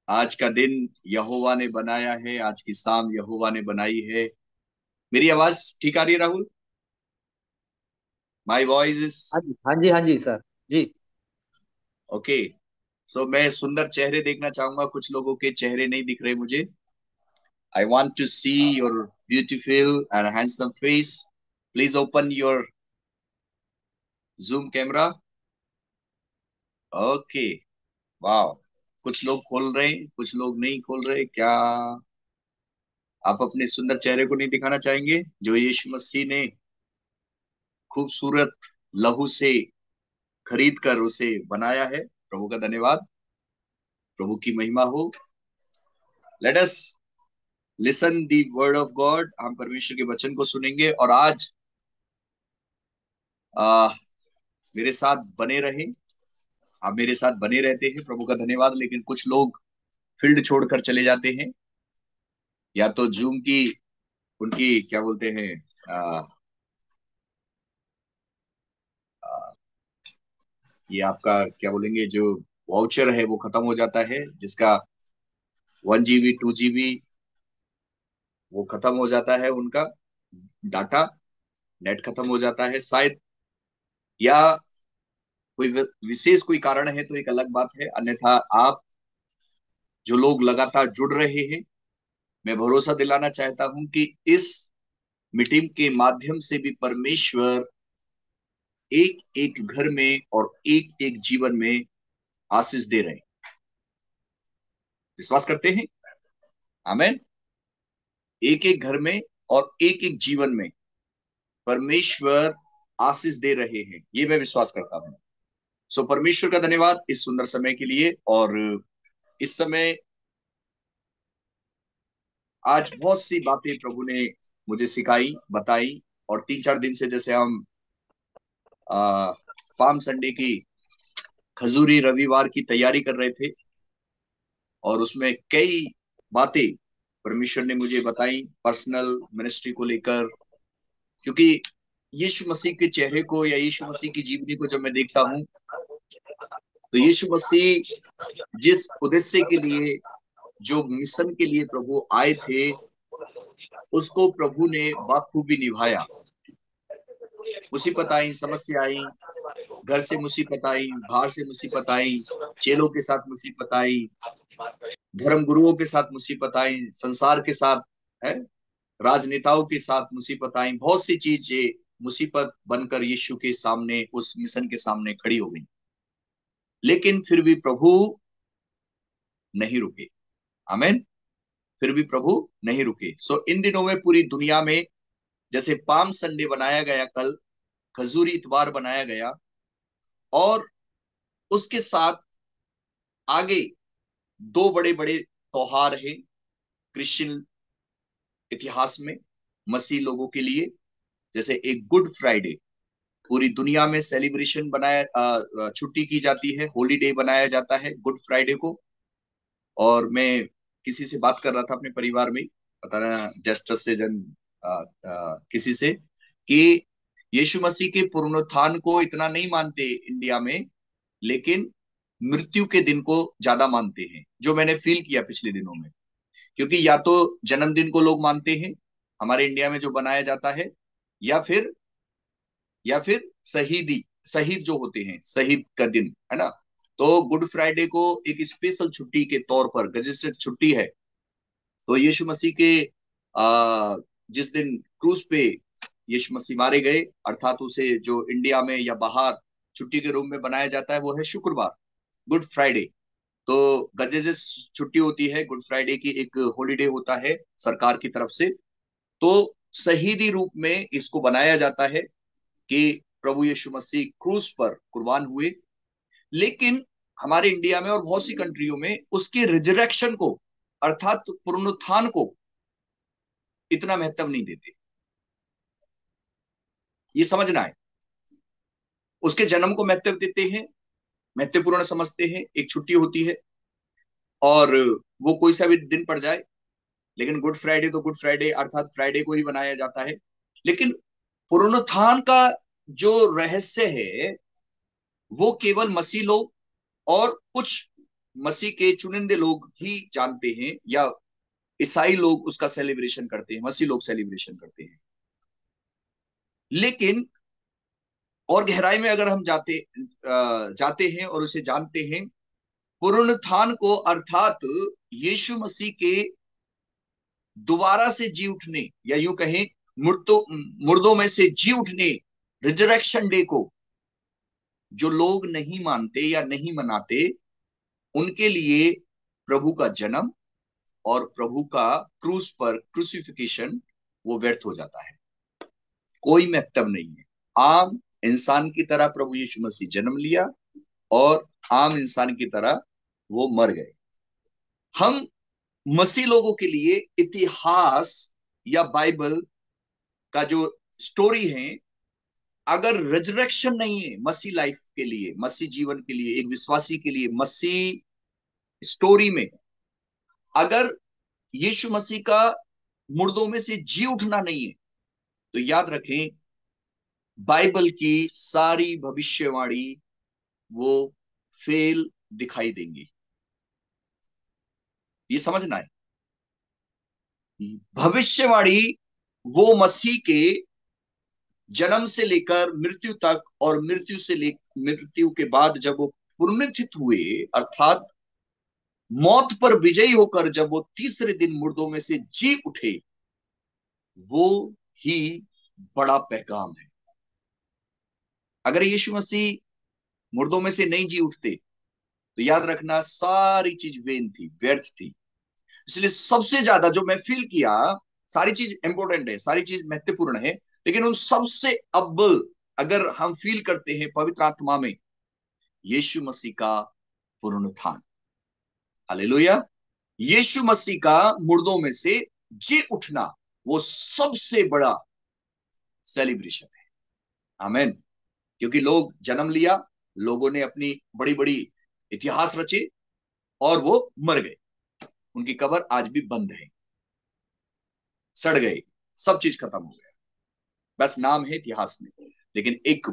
आज का दिन यहोवा ने बनाया है, आज की शाम यहोवा ने बनाई है। मेरी आवाज ठीक आ रही है राहुल? माई वॉइस इज हाँ जी, हाँ जी, हाँ जी सर। जी। ओके। सो मैं सुंदर चेहरे देखना चाहूंगा, कुछ लोगों के चेहरे नहीं दिख रहे मुझे। I want to see your beautiful and handsome face. Please open your Zoom camera. Okay. वाह। कुछ लोग खोल रहे हैं, कुछ लोग नहीं खोल रहे क्या? आप अपने सुंदर चेहरे को नहीं दिखाना चाहेंगे जो यीशु मसीह ने खूबसूरत लहू से खरीद कर उसे बनाया है? प्रभु का धन्यवाद, प्रभु की महिमा हो। Let us listen the word of God. हम परमेश्वर के वचन को सुनेंगे और आज आ, मेरे साथ बने रहें। आप मेरे साथ बने रहते हैं, प्रभु का धन्यवाद। लेकिन कुछ लोग फील्ड छोड़कर चले जाते हैं, या तो जूम की उनकी क्या बोलते हैं, आ, आ, ये आपका क्या बोलेंगे, जो वाउचर है वो खत्म हो जाता है, जिसका 1 GB 2 GB वो खत्म हो जाता है, उनका डाटा नेट खत्म हो जाता है शायद, या कोई विशेष कोई कारण है तो एक अलग बात है। अन्यथा आप जो लोग लगातार जुड़ रहे हैं, मैं भरोसा दिलाना चाहता हूं कि इस मीटिंग के माध्यम से भी परमेश्वर एक एक घर में और एक एक जीवन में आशीष दे रहे हैं। विश्वास करते हैं? आमेन। एक एक घर में और एक एक जीवन में परमेश्वर आशीष दे रहे हैं, ये मैं विश्वास करता हूं। सो परमेश्वर का धन्यवाद इस सुंदर समय के लिए। और इस समय आज बहुत सी बातें प्रभु ने मुझे सिखाई, बताई। और 3 4 दिन से जैसे हम आ, फार्म संडे की खजूरी रविवार की तैयारी कर रहे थे, और उसमें कई बातें परमेश्वर ने मुझे बताई पर्सनल मिनिस्ट्री को लेकर। क्योंकि यीशु मसीह के चेहरे को या यीशु मसीह की जीवनी को जब मैं देखता हूं, तो यीशु मसीह जिस उद्देश्य के लिए, जो मिशन के लिए प्रभु आए थे, उसको प्रभु ने बाखूबी निभाया। मुसीबत आई, समस्या आई, घर से मुसीबत आई, बाहर से मुसीबत आई, चेलों के साथ मुसीबत आई, धर्म गुरुओं के साथ मुसीबत आई, संसार के साथ है, राजनेताओं के साथ मुसीबत आई। बहुत सी चीजें मुसीबत बनकर यीशु के सामने, उस मिशन के सामने खड़ी हो गई। लेकिन फिर भी प्रभु नहीं रुके। आमेन। फिर भी प्रभु नहीं रुके। सो इन दिनों में पूरी दुनिया में जैसे पाम संडे बनाया गया, कल खजूरी इतवार बनाया गया, और उसके साथ आगे दो बड़े बड़े त्योहार हैं क्रिश्चियन इतिहास में, मसीह लोगों के लिए। जैसे एक गुड फ्राइडे, पूरी दुनिया में सेलिब्रेशन बनाया, छुट्टी की जाती है, हॉलीडे बनाया जाता है गुड फ्राइडे को। और मैं किसी से बात कर रहा था अपने परिवार में, पता ना जस्टिस से जन किसी से, कि यीशु मसीह के पुनरुत्थान को इतना नहीं मानते इंडिया में, लेकिन मृत्यु के दिन को ज्यादा मानते हैं, जो मैंने फील किया पिछले दिनों में। क्योंकि या तो जन्मदिन को लोग मानते हैं हमारे इंडिया में जो बनाया जाता है, या फिर शहीदी, शहीद जो होते हैं, शहीद का दिन है ना। तो गुड फ्राइडे को एक स्पेशल छुट्टी के तौर पर गजिस्टेड छुट्टी है। तो यीशु मसीह के आ, जिस दिन क्रूस पे यीशु मसीह मारे गए, अर्थात उसे जो इंडिया में या बाहर छुट्टी के रूप में बनाया जाता है, वो है शुक्रवार, गुड फ्राइडे। तो गजेजेस छुट्टी होती है, गुड फ्राइडे की एक हॉलीडे होता है सरकार की तरफ से। तो शहीदी रूप में इसको बनाया जाता है कि प्रभु यीशु मसीह क्रूस पर कुर्बान हुए। लेकिन हमारे इंडिया में और बहुत सी कंट्रियों में उसके रिजरेक्शन को, अर्थात पुनरुत्थान को इतना महत्व नहीं देते। ये समझना है। उसके जन्म को महत्व देते हैं, महत्वपूर्ण समझते हैं, एक छुट्टी होती है, और वो कोई सा भी दिन पड़ जाए। लेकिन गुड फ्राइडे तो गुड फ्राइडे अर्थात फ्राइडे को ही बनाया जाता है। लेकिन पुनरुत्थान का जो रहस्य है, वो केवल मसीह लोग और कुछ मसीह के चुनिंदे लोग ही जानते हैं, या ईसाई लोग उसका सेलिब्रेशन करते हैं, मसीह लोग सेलिब्रेशन करते हैं। लेकिन और गहराई में अगर हम जाते हैं और उसे जानते हैं, पुनरुत्थान को अर्थात यीशु मसीह के दोबारा से जी उठने, या यूं कहें मुर्दों में से जी उठने, रिजरेक्शन डे को जो लोग नहीं मानते या नहीं मनाते, उनके लिए प्रभु का जन्म और प्रभु का क्रूस पर क्रूसिफिकेशन वो व्यर्थ हो जाता है। कोई महत्व नहीं है। आम इंसान की तरह प्रभु यीशु मसीह जन्म लिया और आम इंसान की तरह वो मर गए। हम मसीह लोगों के लिए इतिहास या बाइबल का जो स्टोरी है, अगर रिजरेक्शन नहीं है मसीह लाइफ के लिए, मसीह जीवन के लिए, एक विश्वासी के लिए, मसीह स्टोरी में अगर यीशु मसीह का मुर्दों में से जी उठना नहीं है, तो याद रखें, बाइबल की सारी भविष्यवाणी वो फेल दिखाई देंगी। ये समझना है, भविष्यवाणी वो मसीह के जन्म से लेकर मृत्यु तक, और मृत्यु से लेकर मृत्यु के बाद जब वो पुनरुत्थित हुए, अर्थात मौत पर विजयी होकर जब वो तीसरे दिन मुर्दों में से जी उठे, वो ही बड़ा पैगाम है। अगर यीशु मसीह मुर्दों में से नहीं जी उठते, तो याद रखना सारी चीज वेन थी, व्यर्थ थी। इसलिए सबसे ज्यादा जो मैं फील किया, सारी चीज इंपॉर्टेंट है, सारी चीज महत्वपूर्ण है, लेकिन उन सबसे अव्वल अगर हम फील करते हैं पवित्र आत्मा में, यीशु मसीह का पुनरुत्थान। हालेलुया। यीशु मसीह का मुर्दों में से जी उठना वो सबसे बड़ा सेलिब्रेशन है। आमेन। क्योंकि लोग जन्म लिया, लोगों ने अपनी बड़ी बड़ी इतिहास रचे और वो मर गए, उनकी कब्र आज भी बंद है, सड़ गए, सब चीज खत्म हो गया, बस नाम है इतिहास में। लेकिन एक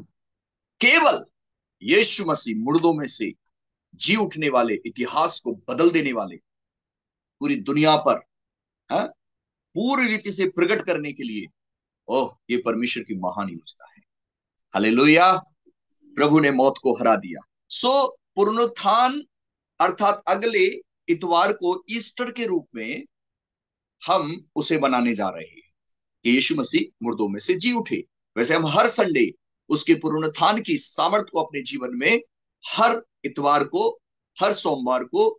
केवल यीशु मसीह मुर्दों में से जी उठने वाले, इतिहास को बदल देने वाले, पूरी दुनिया पर है, पूरी रीति से प्रकट करने के लिए, ओह ये परमेश्वर की महान योजना है। हालेलुया। प्रभु ने मौत को हरा दिया। सो पुनरुत्थान अर्थात अगले इतवार को ईस्टर के रूप में हम उसे बनाने जा रहे हैं कि यीशु मसीह मुर्दों में से जी उठे। वैसे हम हर संडे उसके पुनरुत्थान की सामर्थ को अपने जीवन में, हर इतवार को, हर सोमवार को,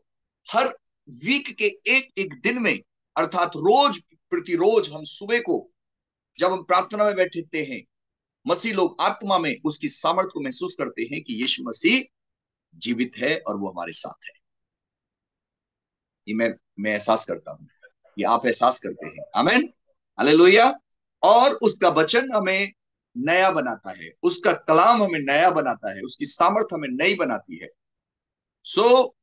हर वीक के एक एक दिन में, अर्थात रोज प्रतिरोज हम सुबह को जब हम प्रार्थना में बैठते हैं, मसीह लोग आत्मा में उसकी सामर्थ को महसूस करते हैं कि यीशु मसीह जीवित है और वो हमारे साथ है। ये मैं एहसास करता हूं, ये आप एहसास करते हैं। आमेन। हालेलुया। और उसका वचन हमें नया बनाता है, उसका कलाम हमें नया बनाता है, उसकी सामर्थ हमें नई बनाती है। सो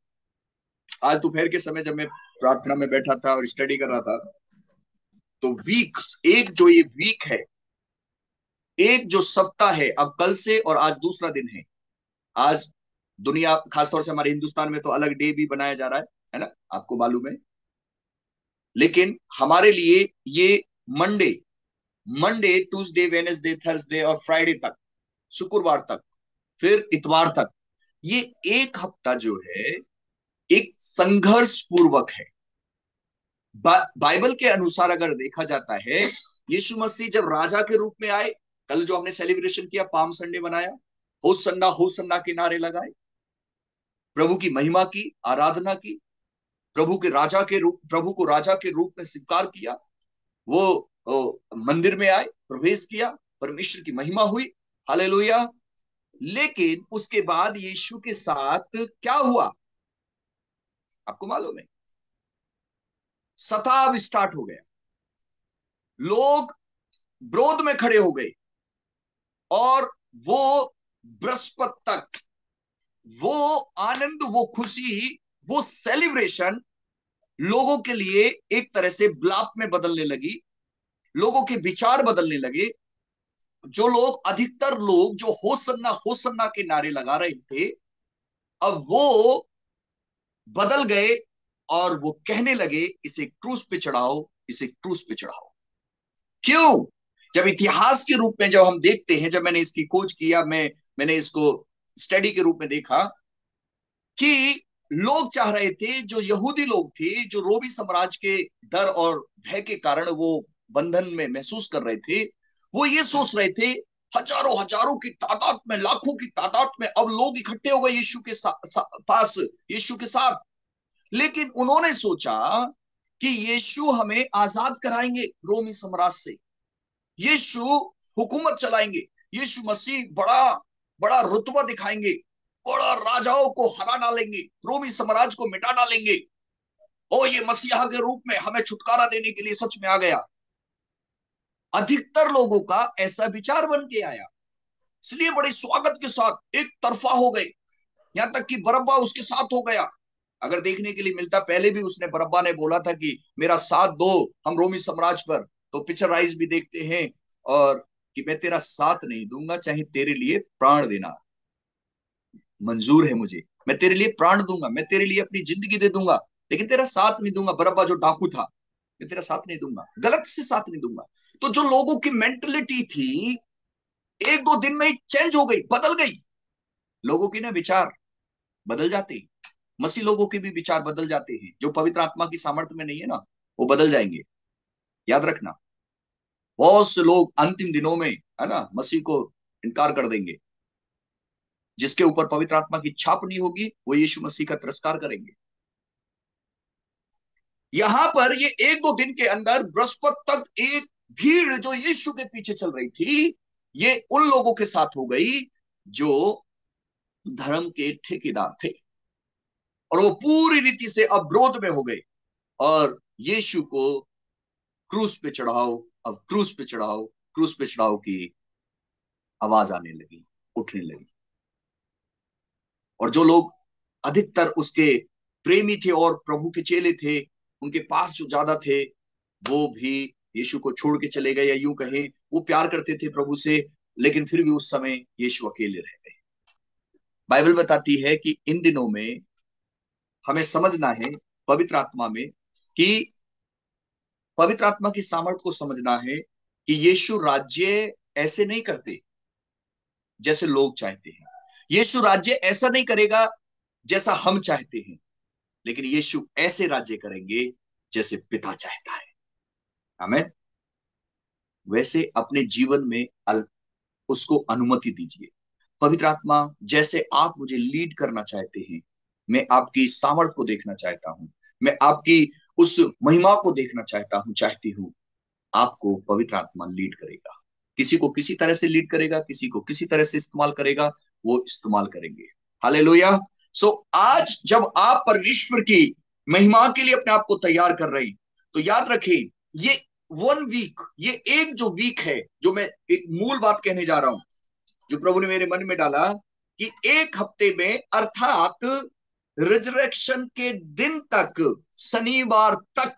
आज दोपहर के समय जब मैं प्रार्थना में बैठा था और स्टडी कर रहा था, तो वीक, एक जो ये वीक है, एक जो सप्ताह है, अब कल से और आज दूसरा दिन है। आज दुनिया, खासतौर से हमारे हिंदुस्तान में तो अलग डे भी बनाया जा रहा है ना, आपको मालूम है। लेकिन हमारे लिए ये मंडे, ट्यूसडे, वेनेसडे, थर्सडे और फ्राइडे तक, शुक्रवार तक, फिर इतवार तक, ये एक हफ्ता जो है एक संघर्ष पूर्वक है। बाइबल के अनुसार अगर देखा जाता है, यीशु मसीह जब राजा के रूप में आए, कल जो हमने सेलिब्रेशन किया, पाम संडे मनाया, हो सन्ना के नारे लगाए, प्रभु की महिमा की, आराधना की, प्रभु को राजा के रूप में स्वीकार किया, वो मंदिर में आए, प्रवेश किया, परमेश्वर की महिमा हुई। हालेलुया। लेकिन उसके बाद यीशु के साथ क्या हुआ, आपको मालूम है? सताव स्टार्ट हो गया, लोग विरोध में खड़े हो गए, और वो बृहस्पति तक वो आनंद, वो खुशी, वो सेलिब्रेशन लोगों के लिए एक तरह से ब्लाप में बदलने लगी, लोगों के विचार बदलने लगे। जो लोग, अधिकतर लोग जो होसन्ना होसन्ना के नारे लगा रहे थे, अब वो बदल गए और वो कहने लगे इसे क्रूस पे चढ़ाओ, इसे क्रूस पे चढ़ाओ। क्यों? जब इतिहास के रूप में जब हम देखते हैं, जब मैंने इसकी खोज किया, मैंने इसको स्टडी के रूप में देखा कि लोग चाह रहे थे, जो यहूदी लोग थे, जो रोमी साम्राज्य के डर और भय के कारण वो बंधन में महसूस कर रहे थे, वो ये सोच रहे थे हजारों हजारों की तादाद में, लाखों की तादाद में अब लोग इकट्ठे हो गए यीशु के पास, यीशु के साथ। लेकिन उन्होंने सोचा कि यीशु हमें आजाद कराएंगे रोमी साम्राज्य से, यीशु हुकूमत चलाएंगे, यीशु मसीह बड़ा बड़ा रुतबा दिखाएंगे, बड़ा राजाओं को हरा डालेंगे, रोमी साम्राज्य को मिटा डालेंगे। ओ ये मसीहा के रूप में हमें छुटकारा देने के लिए सच में आ गया। अधिकतर लोगों का ऐसा विचार बन के आया, इसलिए बड़े स्वागत के साथ एक तरफा हो गए। यहां तक कि बरअब्बा उसके साथ हो गया। अगर देखने के लिए मिलता, पहले भी उसने, बरअब्बा ने बोला था कि मेरा साथ दो हम रोमी साम्राज्य पर, तो पिक्चराइज भी देखते हैं, और कि मैं तेरा साथ नहीं दूंगा, चाहे तेरे लिए प्राण देना मंजूर है मुझे, मैं तेरे लिए प्राण दूंगा, मैं तेरे लिए अपनी जिंदगी दे दूंगा, लेकिन तेरा साथ नहीं दूंगा। बरअब्बा जो डाकू था, मैं तेरा साथ नहीं दूंगा, गलत से साथ नहीं दूंगा। तो जो लोगों की मेंटलिटी थी, एक दो दिन में ही चेंज हो गई, बदल गई। लोगों की ना विचार बदल जाते हैं, मसीह लोगों के भी विचार बदल जाते हैं। जो पवित्र आत्मा की सामर्थ्य में नहीं है ना, वो बदल जाएंगे, याद रखना। बहुत से लोग अंतिम दिनों में, है ना, मसीह को इनकार कर देंगे। जिसके ऊपर पवित्र आत्मा की छाप नहीं होगी, वो यीशु मसीह का तिरस्कार करेंगे। यहां पर ये एक दो दिन के अंदर बृहस्पति तक एक भीड़ जो यीशु के पीछे चल रही थी, ये उन लोगों के साथ हो गई जो धर्म के ठेकेदार थे, और वो पूरी रीति से अवरोध में हो गए, और यीशु को क्रूस पे चढ़ाओ, अब क्रूस पे चढ़ाओ, क्रूस पे चढ़ाओ की आवाज आने लगी, उठने लगी। और जो लोग अधिकतर उसके प्रेमी थे और प्रभु के चेले थे, उनके पास जो ज्यादा थे, वो भी यीशु को छोड़ के चले गए, या यूं कहें वो प्यार करते थे प्रभु से, लेकिन फिर भी उस समय यीशु अकेले रह गए। बाइबल बताती है कि इन दिनों में हमें समझना है पवित्र आत्मा में, कि पवित्र आत्मा की सामर्थ को समझना है कि यीशु राज्य ऐसे नहीं करते जैसे लोग चाहते हैं। यीशु राज्य ऐसा नहीं करेगा जैसा हम चाहते हैं, लेकिन यीशु ऐसे राज्य करेंगे जैसे पिता चाहता है। हमें वैसे अपने जीवन में उसको अनुमति दीजिए। पवित्र आत्मा, जैसे आप मुझे लीड करना चाहते हैं, मैं आपकी सामर्थ को देखना चाहता हूं, मैं आपकी उस महिमा को देखना चाहता हूं, चाहती हूं। आपको पवित्र आत्मा लीड करेगा, किसी को किसी तरह से लीड करेगा, किसी को किसी तरह से इस्तेमाल करेगा, वो इस्तेमाल करेंगे। हालेलुया। सो आज जब आप परमेश्वर की महिमा के लिए अपने आप को तैयार कर रहे हैं, तो याद रखें, ये 1 वीक, ये एक जो वीक है, जो मैं एक मूल बात कहने जा रहा हूं, जो प्रभु ने मेरे मन में डाला, कि एक हफ्ते में, अर्थात रिजरेक्शन के दिन तक, शनिवार तक,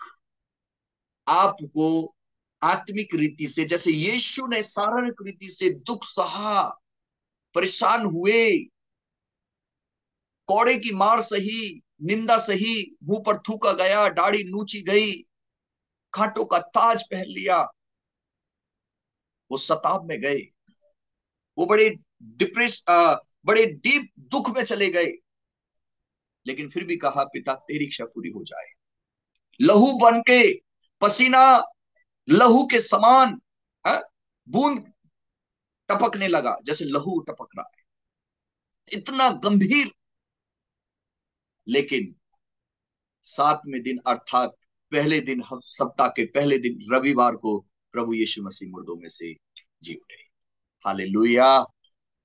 आपको आत्मिक रीति से, जैसे यीशु ने शारीरिक रीति से दुख सहा, परेशान हुए, कौड़े की मार सही, निंदा सही, मुंह पर थूका गया, दाढ़ी नूची गई, कांटों का ताज पहन लिया, वो सताब में गए, वो बड़े डीप दुख में चले गए, लेकिन फिर भी कहा पिता तेरी इच्छा पूरी हो जाए। लहू बन के, पसीना लहू के समान, है, बूंद टपकने लगा, जैसे लहू टपक रहा है, इतना गंभीर। लेकिन 7वें दिन, अर्थात पहले दिन, सप्ताह के पहले दिन, रविवार को, प्रभु यीशु मसीह मुर्दों में से जी उठे। हालेलुया।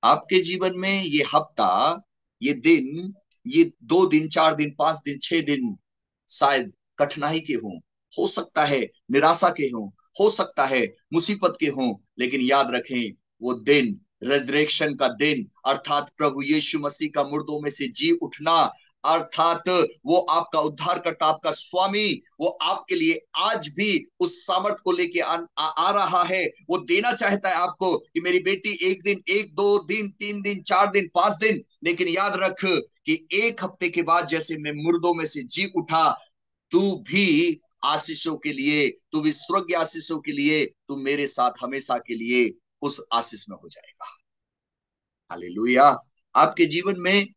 आपके जीवन में ये हफ्ता, ये दिन, ये 2 दिन, 4 दिन, 5 दिन, 6 दिन शायद कठिनाई के हों, हो सकता है निराशा के हों, हो सकता है मुसीबत के हों, लेकिन याद रखें, वो दिन, रेजरेक्शन का दिन, अर्थात प्रभु यीशु मसीह का मुर्दों में से जी उठना, अर्थात वो आपका उद्धारकर्ता, आपका स्वामी, वो आपके लिए आज भी उस सामर्थ को लेके आ रहा है। वो देना चाहता है आपको कि मेरी बेटी, एक दिन, एक दो दिन, 3 दिन, 4 दिन, 5 दिन, लेकिन याद रख कि एक हफ्ते के बाद जैसे मैं मुर्दों में से जी उठा, तू भी आशीषों के लिए, तू भी स्वर्गीय आशीषों के लिए, तू मेरे साथ हमेशा के लिए उस आशीष में हो जाएगा। हालेलुया। आपके जीवन में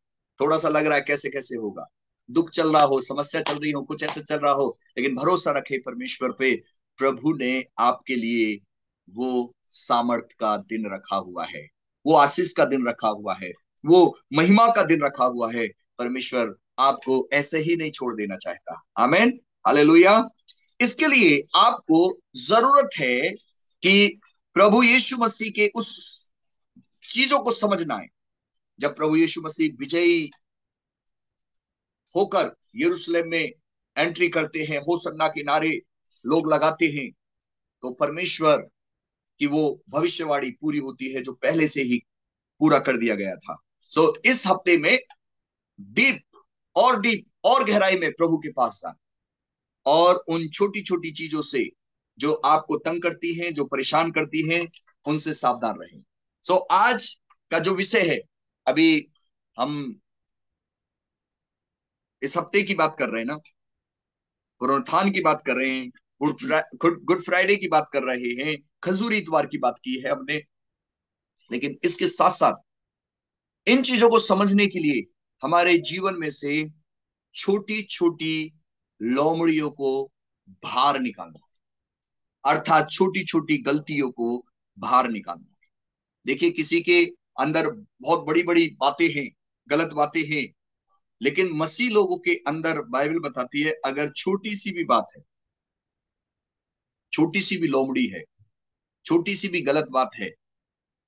थोड़ा सा लग रहा है कैसे कैसे होगा, दुख चल रहा हो, समस्या चल रही हो, कुछ ऐसे चल रहा हो, लेकिन भरोसा रखे परमेश्वर पे। प्रभु ने आपके लिए वो सामर्थ का दिन रखा हुआ है, वो आशीष का दिन रखा हुआ है, वो महिमा का दिन रखा हुआ है। परमेश्वर आपको ऐसे ही नहीं छोड़ देना चाहता। आमेन। हालेलुया। इसके लिए आपको जरूरत है कि प्रभु यीशु मसीह के उस चीजों को समझना है। जब प्रभु यीशु मसीह विजयी होकर यरूशलेम में एंट्री करते हैं, होसन्ना के नारे लोग लगाते हैं, तो परमेश्वर की वो भविष्यवाणी पूरी होती है जो पहले से ही पूरा कर दिया गया था। इस हफ्ते में डीप और गहराई में प्रभु के पास जाए, और उन छोटी छोटी चीजों से जो आपको तंग करती हैं, जो परेशान करती हैं, उनसे सावधान रहें। आज का जो विषय है, अभी हम इस हफ्ते की बात कर रहे हैं ना, पुनरुत्थान की बात कर रहे हैं, गुड फ्राइडे की बात कर रहे हैं, खजूर इतवार की बात की है हमने। लेकिन इसके साथ साथ इन चीजों को समझने के लिए हमारे जीवन में से छोटी छोटी लोमड़ियों को बाहर निकालना, अर्थात छोटी छोटी गलतियों को बाहर निकालना। देखिए, किसी के अंदर बहुत बड़ी बड़ी बातें हैं, गलत बातें हैं, लेकिन मसीह लोगों के अंदर बाइबल बताती है, अगर छोटी सी भी बात है, छोटी सी भी लोमड़ी है, छोटी सी भी गलत बात है,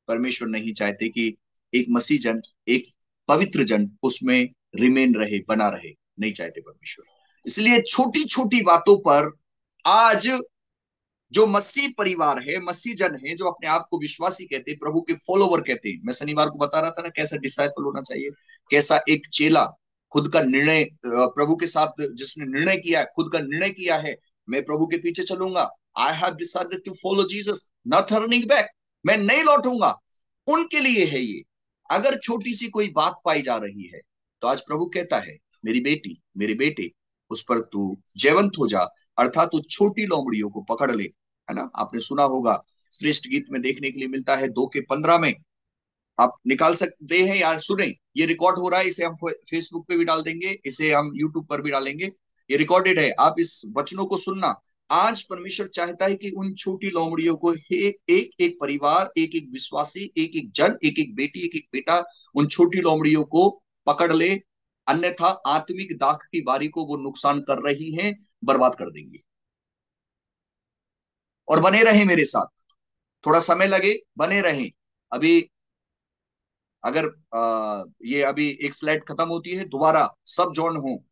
परमेश्वर नहीं चाहते कि एक मसीह जन, एक पवित्र जन उसमें रिमेन रहे, बना रहे, नहीं चाहते परमेश्वर। इसलिए छोटी छोटी बातों पर आज जो मसीह परिवार है, मसीह जन है, जो अपने आप को विश्वासी कहते हैं, प्रभु के फॉलोवर कहते हैं, मैं शनिवार को बता रहा था ना कैसा डिसाइपल होना चाहिए, कैसा एक चेला खुद का निर्णय, प्रभु के साथ जिसने निर्णय किया है, खुद का निर्णय किया है, मैं प्रभु के पीछे चलूंगा, I have decided to follow Jesus, not turning back, मैं नहीं लौटूंगा, उनके लिए है ये। अगर छोटी सी कोई बात पाई जा रही है, तो आज प्रभु कहता है, मेरी बेटी, मेरे बेटे, उस पर तू जयवंत हो जा, अर्थात तू छोटी लोमड़ियों को पकड़ ले। है ना, आपने सुना होगा, श्रेष्ठ गीत में देखने के लिए मिलता है 2 के 15 में। आप निकाल सकते हैं या सुने, ये रिकॉर्ड हो रहा है, इसे हम फेसबुक पे भी डाल देंगे, इसे हम यूट्यूब पर भी डालेंगे, ये रिकॉर्डेड है, आप इस वचनों को सुनना। आज परमेश्वर चाहता है कि उन छोटी लोमड़ियों को एक एक परिवार, एक एक विश्वासी, एक एक जन, एक एक बेटी, एक एक बेटा, उन छोटी लोमड़ियों को पकड़ ले, अन्यथा आत्मिक दाख की बारी को वो नुकसान कर रही हैं, बर्बाद कर देंगी। और बने रहें मेरे साथ, थोड़ा समय लगे, बने रहें। अभी अगर ये अभी एक स्लाइड खत्म होती है, दोबारा सब जॉइन हो,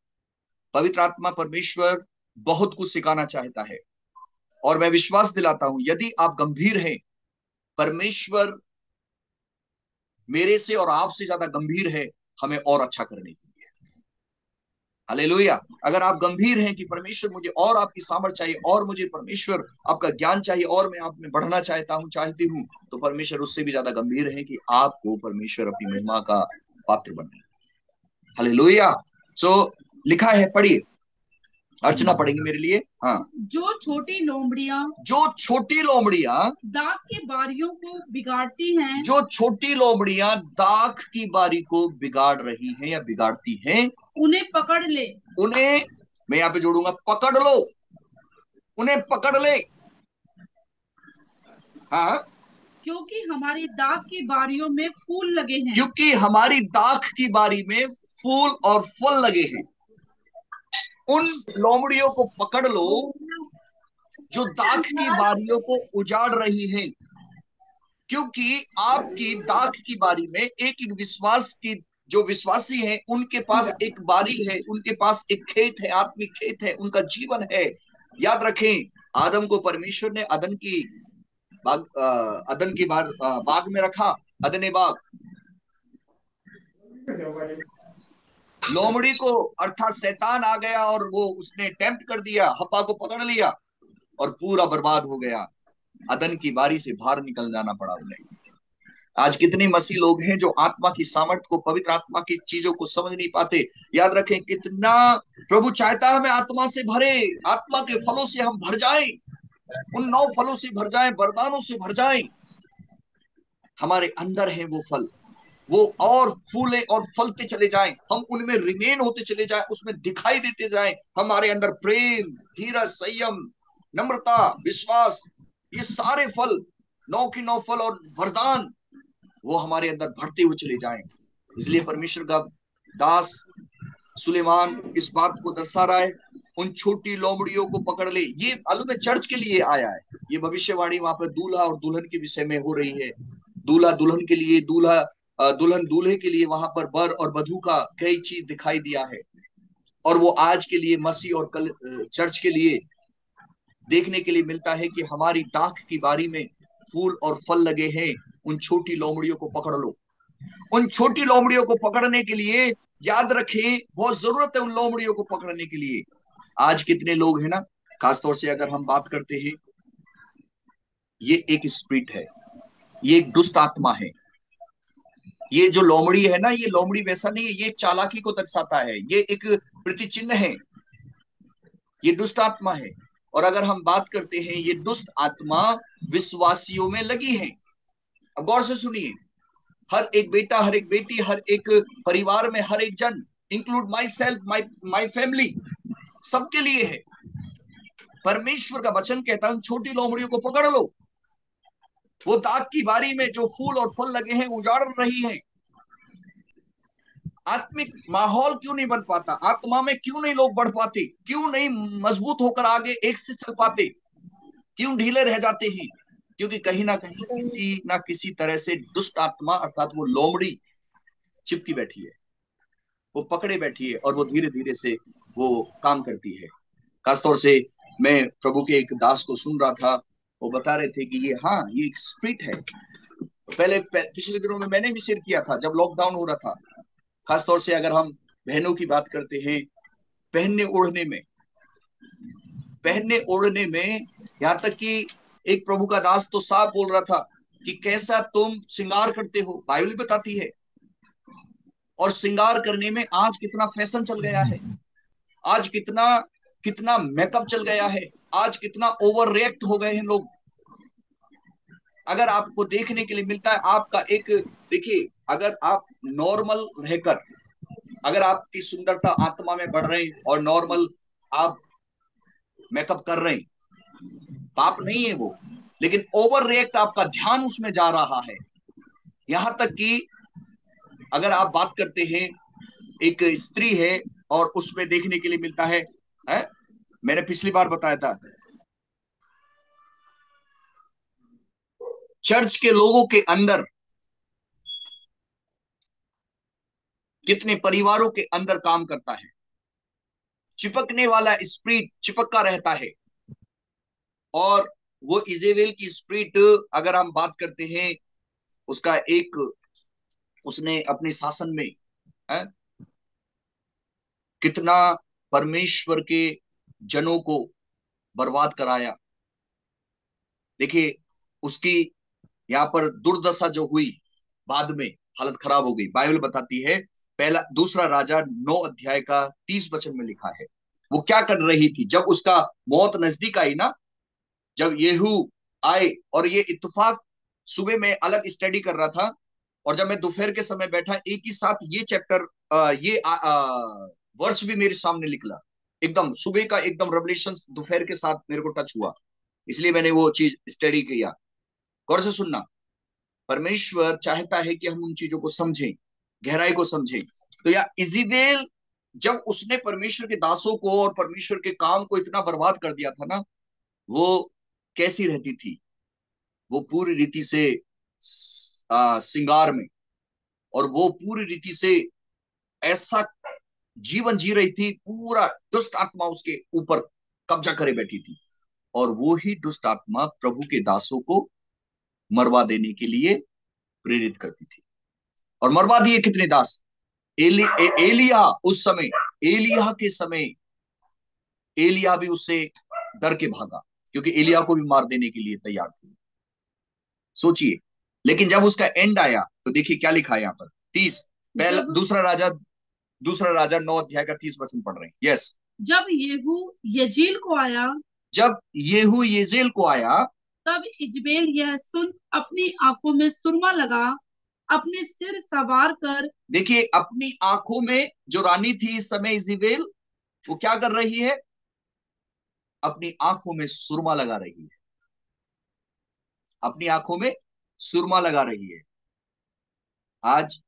पवित्र आत्मा परमेश्वर बहुत कुछ सिखाना चाहता है, और मैं विश्वास दिलाता हूं, यदि आप गंभीर हैं, परमेश्वर मेरे से और आपसे ज्यादा गंभीर है हमें और अच्छा करने के लिए। हालेलुया। अगर आप गंभीर हैं कि परमेश्वर मुझे और आपकी सामर्थ चाहिए, और मुझे परमेश्वर आपका ज्ञान चाहिए, और मैं आप में बढ़ना चाहता हूं, चाहती हूं, तो परमेश्वर उससे भी ज्यादा गंभीर है कि आपको परमेश्वर अपनी महिमा का पात्र बनाए। हालेलुया। लिखा है, पढ़िए, अर्चना पढ़ेंगे मेरे लिए। हाँ। जो छोटी लोमड़ियां, जो छोटी लोमड़ियां दाख के बारियों को बिगाड़ती हैं, जो छोटी लोमड़ियां दाख की बारी को बिगाड़ रही हैं या बिगाड़ती हैं, उन्हें पकड़ ले। उन्हें, मैं यहां पे जोड़ूंगा, पकड़ लो, उन्हें पकड़ ले। हाँ, क्योंकि हमारी दाख की बारियों में फूल लगे हैं। क्योंकि हमारी दाख की बारी में फूल और फल लगे हैं। उन लोमड़ियों को पकड़ लो जो दाख की बारियों को उजाड़ रही हैं, क्योंकि आपकी दाख की बारी में एक एक विश्वास की, जो विश्वासी हैं, उनके पास एक बारी है, उनके पास एक खेत है, आत्मिक खेत है, उनका जीवन है। याद रखें, आदम को परमेश्वर ने अदन की बाग में रखा, अदने बाग, लोमड़ी को अर्थात शैतान आ गया और वो उसने टेम्प्ट कर दिया, हव्वा को पकड़ लिया और पूरा बर्बाद हो गया। अदन की बारी से बाहर निकल जाना पड़ा उन्हें। आज कितने मसीह लोग हैं जो आत्मा की सामर्थ को, पवित्र आत्मा की चीजों को समझ नहीं पाते। याद रखें, कितना प्रभु चाहता है हमें आत्मा से भरे, आत्मा के फलों से हम भर जाएं, उन 9 फलों से भर जाएं, वरदानों से भर जाएं। हमारे अंदर है वो फल, वो और फूले और फलते चले जाएं, हम उनमें रिमेन होते चले जाएं, उसमें दिखाई देते जाएं। हमारे अंदर प्रेम, धीरज, संयम, नम्रता, विश्वास, ये सारे फल, 9 की 9 फल और वरदान, वो हमारे अंदर बढ़ते हुए चले जाएं। इसलिए परमेश्वर का दास सुलेमान इस बात को दर्शा रहा है, उन छोटी लोमड़ियों को पकड़ ले। ये मालूम है चर्च के लिए आया है, ये भविष्यवाणी वहां पर दूल्हा और दुल्हन के विषय में हो रही है। दूल्हा दुल्हन के लिए, दुल्हन दूल्हे के लिए, वहां पर बर और वधू का कई चीज दिखाई दिया है। और वो आज के लिए मसीह और चर्च के लिए देखने के लिए मिलता है कि हमारी दाख की बारी में फूल और फल लगे हैं। उन छोटी लोमड़ियों को पकड़ लो। उन छोटी लोमड़ियों को पकड़ने के लिए याद रखें, बहुत जरूरत है उन लोमड़ियों को पकड़ने के लिए। आज कितने लोग हैं ना, खासतौर से अगर हम बात करते हैं, ये एक स्पिरिट है, ये एक दुष्ट आत्मा है। ये जो लोमड़ी है ना, ये लोमड़ी वैसा नहीं है, ये एक चालाकी को दर्शाता है, ये एक प्रतिचिन्ह है, ये दुष्ट आत्मा है। और अगर हम बात करते हैं, ये दुष्ट आत्मा विश्वासियों में लगी है। अब गौर से सुनिए, हर एक बेटा, हर एक बेटी, हर एक परिवार में हर एक जन, include my self, my family, सबके लिए है। परमेश्वर का वचन कहता है उन छोटी लोमड़ियों को पकड़ लो। वो दाग की बारी में जो फूल और फल लगे हैं उजाड़ रही हैं। आत्मिक माहौल क्यों नहीं बन पाता, आत्मा में क्यों नहीं लोग बढ़ पाते, क्यों नहीं मजबूत होकर आगे एक से चल पाते, क्यों ढीले रह जाते हैं? क्योंकि कहीं ना किसी तरह से दुष्ट आत्मा अर्थात वो लोमड़ी चिपकी बैठी है, वो पकड़े बैठी है और वो धीरे धीरे से वो काम करती है। खासतौर से मैं प्रभु के एक दास को सुन रहा था, वो बता रहे थे कि ये, हाँ, ये एक स्पिरिट है। पहले पिछले दिनों में मैंने भी शेयर किया था जब लॉकडाउन हो रहा था। खासतौर से अगर हम बहनों की बात करते हैं, पहनने ओढ़ने में, पहनने ओढ़ने में, यहाँ तक कि एक प्रभु का दास तो साफ बोल रहा था कि कैसा तुम श्रृंगार करते हो, बाइबल बताती है। और श्रृंगार करने में आज कितना फैशन चल गया है, आज कितना कितना मेकअप चल गया है, आज कितना ओवर रिएक्ट हो गए हैं लोग। अगर आपको देखने के लिए मिलता है आपका एक, देखिए, अगर आप नॉर्मल रहकर, अगर आपकी सुंदरता आत्मा में बढ़ रही और नॉर्मल आप मेकअप कर रहे हैं, पाप नहीं है वो, लेकिन ओवर रिएक्ट आपका ध्यान उसमें जा रहा है। यहां तक कि अगर आप बात करते हैं, एक स्त्री है और उसमें देखने के लिए मिलता है? मैंने पिछली बार बताया था, चर्च के लोगों के अंदर, कितने परिवारों के अंदर काम करता है। चिपकने वाला स्पिरिट चिपका रहता है। और वो इजेबेल की स्पिरिट, अगर हम बात करते हैं, उसका एक, उसने अपने शासन में है, कितना परमेश्वर के जनों को बर्बाद कराया। देखिए, उसकी यहाँ पर दुर्दशा जो हुई, बाद में हालत खराब हो गई। बाइबल बताती है, पहला दूसरा राजा 9 अध्याय का 30 वचन में लिखा है, वो क्या कर रही थी जब उसका मौत नजदीक आई ना, जब येहू आए। और ये इत्तेफाक, सुबह में अलग स्टडी कर रहा था और जब मैं दोपहर के समय बैठा, एक ही साथ ये चैप्टर, ये वर्ष भी मेरे सामने निकला। एकदम सुबह का एकदम रेवलेशन दोपहर के साथ मेरे को टच हुआ, इसलिए मैंने वो चीज स्टडी किया। गौर से सुनना, परमेश्वर चाहता है कि हम उन चीजों को समझें, गहराई को समझें। तो या इजीबेल, जब उसने परमेश्वर के दासों को और परमेश्वर के काम को इतना बर्बाद कर दिया था ना, वो कैसी रहती थी? वो पूरी रीति से श्रृंगार में, और वो पूरी रीति से ऐसा जीवन जी रही थी, पूरा दुष्ट आत्मा उसके ऊपर कब्जा करे बैठी थी। और वो ही दुष्ट आत्मा प्रभु के दासों को मरवा देने के लिए प्रेरित करती थी। और मरवा दिए कितने दास? एलिया उस समय, एलिया के समय एलिया भी उससे डर के भागा, क्योंकि एलिया को भी मार देने के लिए तैयार थे। सोचिए। लेकिन जब उसका एंड आया तो देखिए क्या लिखा है यहाँ पर। 30, पहला जब दूसरा राजा 9 अध्याय का 30 वचन पढ़ रहे हैं। यस। जब येहू यजील को आया, जब येहू येजेल को आया, तब इजबेल यह सुन अपनी आंखों में सुरमा लगा, अपने सिर सवार कर। देखिए अपनी आंखों में, जो रानी थी इस समय इजेबेल, वो क्या कर रही है? अपनी आंखों में सुरमा लगा रही है। अपनी आंखों में सुरमा लगा रही है। आज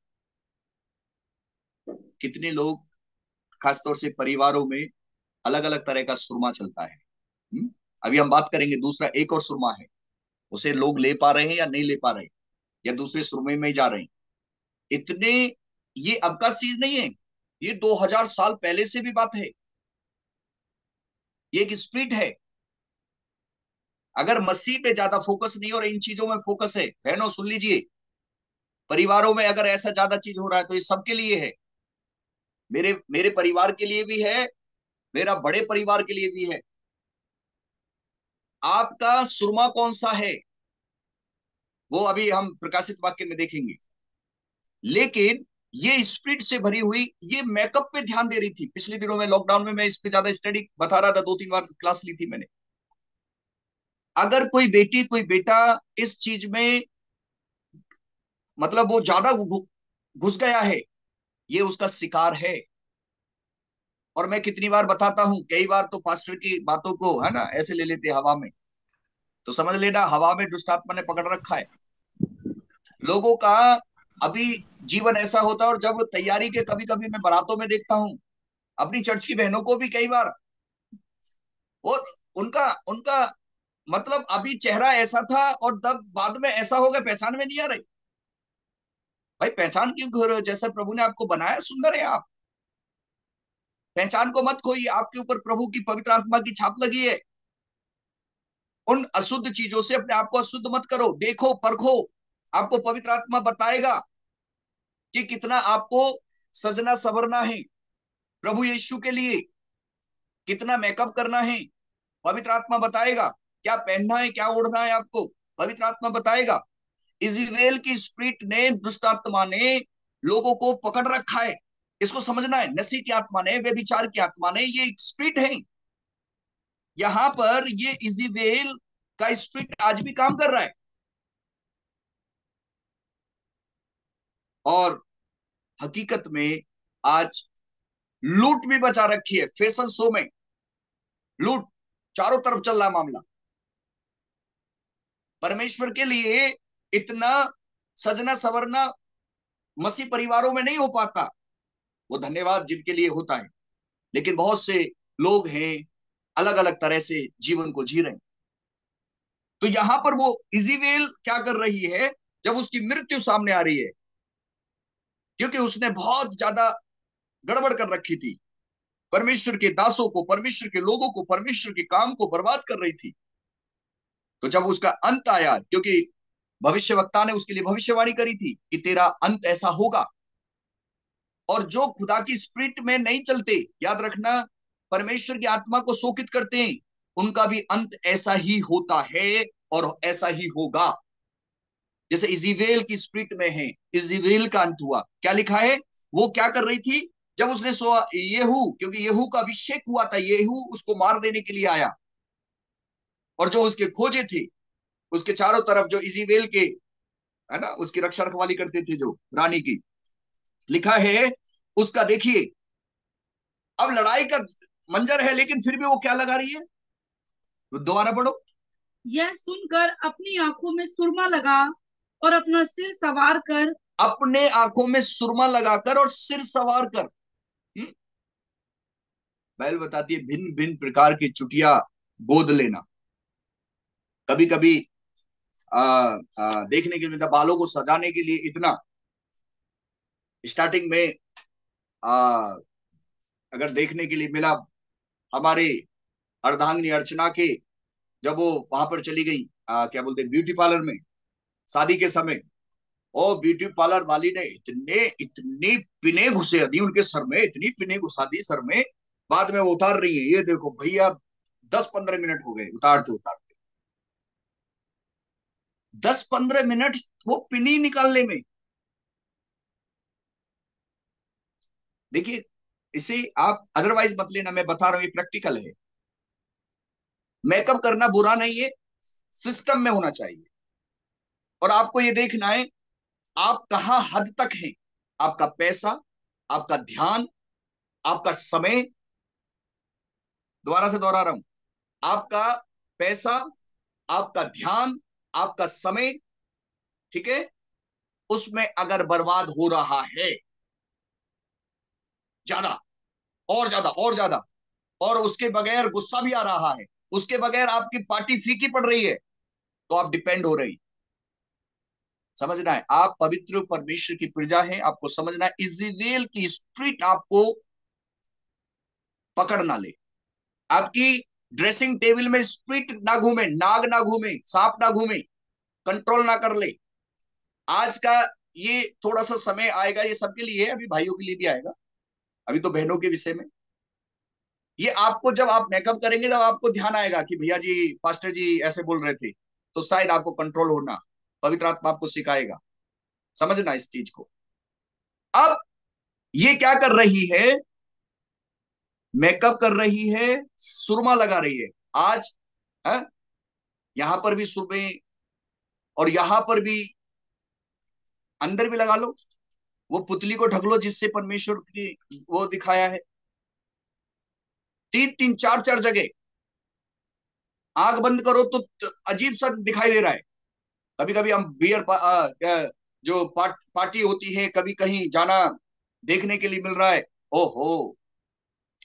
कितने लोग, खासतौर से परिवारों में, अलग अलग तरह का सुरमा चलता है। अभी हम बात करेंगे दूसरा, एक और सुरमा है, उसे लोग ले पा रहे हैं या नहीं ले पा रहे, या दूसरे सुरमे में ही जा रहे हैं। इतने, ये अब का चीज नहीं है, ये 2000 साल पहले से भी बात है। ये एक स्पिरिट है। अगर मसीह पे ज्यादा फोकस नहीं और इन चीजों में फोकस है, बहनों सुन लीजिए, परिवारों में अगर ऐसा ज्यादा चीज हो रहा है तो ये सबके लिए है। मेरे मेरे परिवार के लिए भी है, मेरा बड़े परिवार के लिए भी है। आपका सुरमा कौन सा है, वो अभी हम प्रकाशित वाक्य में देखेंगे। लेकिन ये स्पिरिट से भरी हुई, ये मेकअप पे ध्यान दे रही थी। पिछले दिनों में लॉकडाउन में मैं इस पे ज्यादा स्टडी बता रहा था, 2-3 बार क्लास ली थी मैंने। अगर कोई बेटी कोई बेटा इस चीज में, मतलब वो ज्यादा घुस गया है, ये उसका शिकार है। और मैं कितनी बार बताता हूं, कई बार तो पास्टर की बातों को है ना ऐसे ले लेते हवा में, तो समझ लेना हवा में दुष्ट आत्मा ने पकड़ रखा है लोगों का। अभी जीवन ऐसा होता है। और जब तैयारी के, कभी कभी मैं बारातों में देखता हूँ अपनी चर्च की बहनों को भी कई बार, और उनका उनका मतलब अभी चेहरा ऐसा था और तब बाद में ऐसा हो गया, पहचान में नहीं आ रही। भाई पहचान क्यों खो रहे हो? जैसा प्रभु ने आपको बनाया सुंदर है आप। पहचान को मत खोइए, आपके ऊपर प्रभु की पवित्र आत्मा की छाप लगी है। उन अशुद्ध चीजों से अपने आप को अशुद्ध मत करो। देखो, परखो, आपको पवित्र आत्मा बताएगा कि कितना आपको सजना सवरना है प्रभु यीशु के लिए, कितना मेकअप करना है। पवित्र आत्मा बताएगा क्या पहनना है, क्या ओढ़ना है आपको, पवित्र आत्मा बताएगा। इजराइल की स्पिरिट ने, दुष्ट आत्मा ने लोगों को पकड़ रखा है। इसको समझना है। नशे की आत्मा ने, व्यभिचार की आत्मा ने, ये स्पिरिट है। यहां पर ये इजराइल का स्पिरिट आज भी काम कर रहा है। और हकीकत में आज लूट भी बचा रखी है। फैशन शो में लूट चारों तरफ चल रहा मामला। परमेश्वर के लिए इतना सजना सवरना मसीह परिवारों में नहीं हो पाता। वो धन्यवाद जिनके लिए होता है, लेकिन बहुत से लोग हैं अलग अलग तरह से जीवन को जी रहे हैं। तो यहां पर वो इजीवेल क्या कर रही है, जब उसकी मृत्यु सामने आ रही है, क्योंकि उसने बहुत ज्यादा गड़बड़ कर रखी थी, परमेश्वर के दासों को, परमेश्वर के लोगों को, परमेश्वर के काम को बर्बाद कर रही थी। तो जब उसका अंत आया, क्योंकि भविष्यवक्ता ने उसके लिए भविष्यवाणी करी थी कि तेरा अंत ऐसा होगा। और जो खुदा की स्पिरिट में नहीं चलते, याद रखना, परमेश्वर की आत्मा को शोकित करते हैं, उनका भी अंत ऐसा ही होता है और ऐसा ही होगा। जैसे इजीवेल की स्पिरिट में है, इजीवेल का अंत हुआ। क्या लिखा है? वो क्या कर रही थी जब उसने सो येहू, क्योंकि येहू का अभिषेक हुआ था, येहू उसको मार देने के लिए आया, और जो उसके खोजे थे उसके चारों तरफ, जो इजीवेल के है ना उसकी रक्षा रखवाली करते थे, जो रानी की, लिखा है उसका, देखिए अब लड़ाई का मंजर है, लेकिन फिर भी वो क्या लगा रही है? तो दोबारा पढ़ो। यह सुनकर अपनी आंखों में सुरमा लगा और अपना सिर सवार कर। अपने आंखों में सुरमा लगाकर और सिर सवार कर। बैल बताती है भिन्न भिन्न प्रकार की चुटिया गोद लेना। कभी कभी देखने के लिए मिलता, बालों को सजाने के लिए इतना। स्टार्टिंग में आ, अगर देखने के लिए मिला हमारे अर्धांगिनी अर्चना के, जब वो वहां पर चली गई, क्या बोलते ब्यूटी पार्लर में शादी के समय, और ब्यूटी पार्लर वाली ने इतने इतनी पिने घुसे दी उनके सर में, इतनी पिने घुसा दी सर में। बाद में वो उतार रही है, ये देखो भैया 10-15 मिनट हो गए उतारते उतारते, 10-15 मिनट वो पिनी निकालने में। देखिए, इसे आप अदरवाइज मत लेना, मैं बता रहा हूं ये प्रैक्टिकल है। मेकअप करना बुरा नहीं है, सिस्टम में होना चाहिए। और आपको ये देखना है आप कहां हद तक हैं। आपका पैसा, आपका ध्यान, आपका समय, दोबारा से दोहरा रहा हूं, आपका पैसा, आपका ध्यान, आपका समय, ठीक है, उसमें अगर बर्बाद हो रहा है ज्यादा और ज्यादा और ज्यादा, और उसके बगैर गुस्सा भी आ रहा है, उसके बगैर आपकी पार्टी फीकी पड़ रही है, तो आप डिपेंड हो रही। समझना है, आप पवित्र परमेश्वर की प्रजा हैं, आपको समझना है इज़राइल की स्पिरिट आपको पकड़ ना ले। आपकी ड्रेसिंग टेबल में स्पिरिट ना घूमे, नाग ना घूमे, सांप ना घूमे, कंट्रोल ना कर ले। आज का ये थोड़ा सा समय आएगा, ये सबके लिए है, अभी भाइयों के लिए भी आएगा, अभी तो बहनों के विषय में। ये आपको जब आप मेकअप करेंगे तब आपको ध्यान आएगा कि भैया जी, पास्टर जी ऐसे बोल रहे थे, तो शायद आपको कंट्रोल होना, पवित्र आत्मा आपको सिखाएगा। समझना इस चीज को। अब ये क्या कर रही है, मेकअप कर रही है, सुरमा लगा रही है। आज है, यहां पर भी सुरमे, और यहां पर भी, अंदर भी लगा लो, वो पुतली को ढक लो जिससे परमेश्वर की वो दिखाया है। 3-3 4-4 जगह आंख बंद करो तो अजीब सा दिखाई दे रहा है। कभी कभी हम जो पार्टी होती है, कभी कहीं जाना देखने के लिए मिल रहा है, ओहो,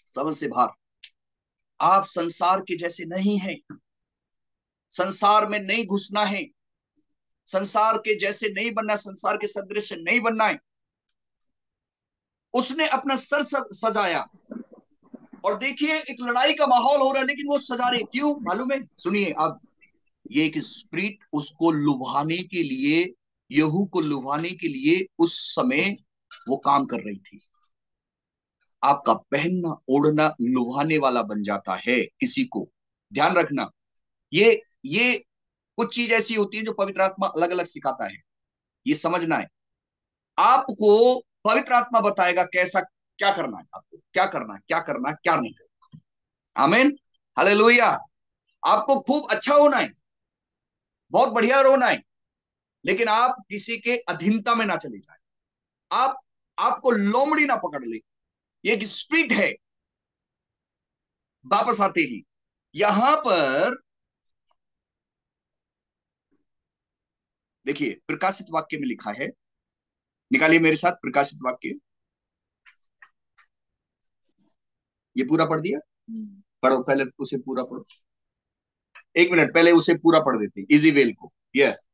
समझ से बाहर। आप संसार के जैसे नहीं हैं, संसार में नहीं घुसना है, संसार के जैसे नहीं बनना, संसार के सदृश नहीं बनना है। उसने अपना सर सजाया, और देखिए एक लड़ाई का माहौल हो रहा है, लेकिन वो सजा रहे क्यों मालूम है? सुनिए आप, ये एक स्पिरिट उसको लुभाने के लिए, यहू को लुभाने के लिए उस समय वो काम कर रही थी। आपका पहनना ओढ़ना लुभाने वाला बन जाता है किसी को, ध्यान रखना। ये ये कुछ चीज ऐसी होती है जो पवित्र आत्मा अलग अलग सिखाता है, ये समझना है। आपको पवित्र आत्मा बताएगा कैसा, क्या करना है, आपको क्या करना है, क्या करना है, क्या नहीं करना। आमीन, हालेलुया। आपको खूब अच्छा होना है, बहुत बढ़िया होना है, लेकिन आप किसी के अधीनता में ना चले जाए। आप आपको लोमड़ी ना पकड़ ले, ये एक स्पिरिट है। वापस आते ही यहां पर देखिए, प्रकाशित वाक्य में लिखा है, निकालिए मेरे साथ प्रकाशित वाक्य। ये पूरा पढ़ दिया, पढ़ो पहले उसे पूरा पढ़ो। एक मिनट पहले उसे पूरा पढ़ देते इजीवेल को। यस,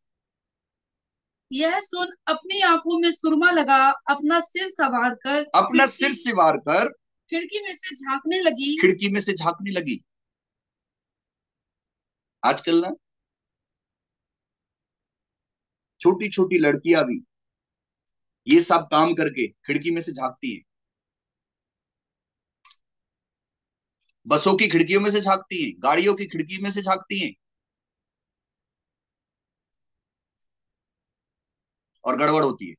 यह सुन अपनी आंखों में सुरमा लगा, अपना सिर संवार कर अपना सिर सिवार कर खिड़की में से झांकने लगी। खिड़की में से झांकने लगी। आजकल ना छोटी छोटी लड़कियां भी ये सब काम करके खिड़की में से झांकती हैं, बसों की खिड़कियों में से झांकती हैं, गाड़ियों की खिड़की में से झांकती हैं, और गड़बड़ होती है।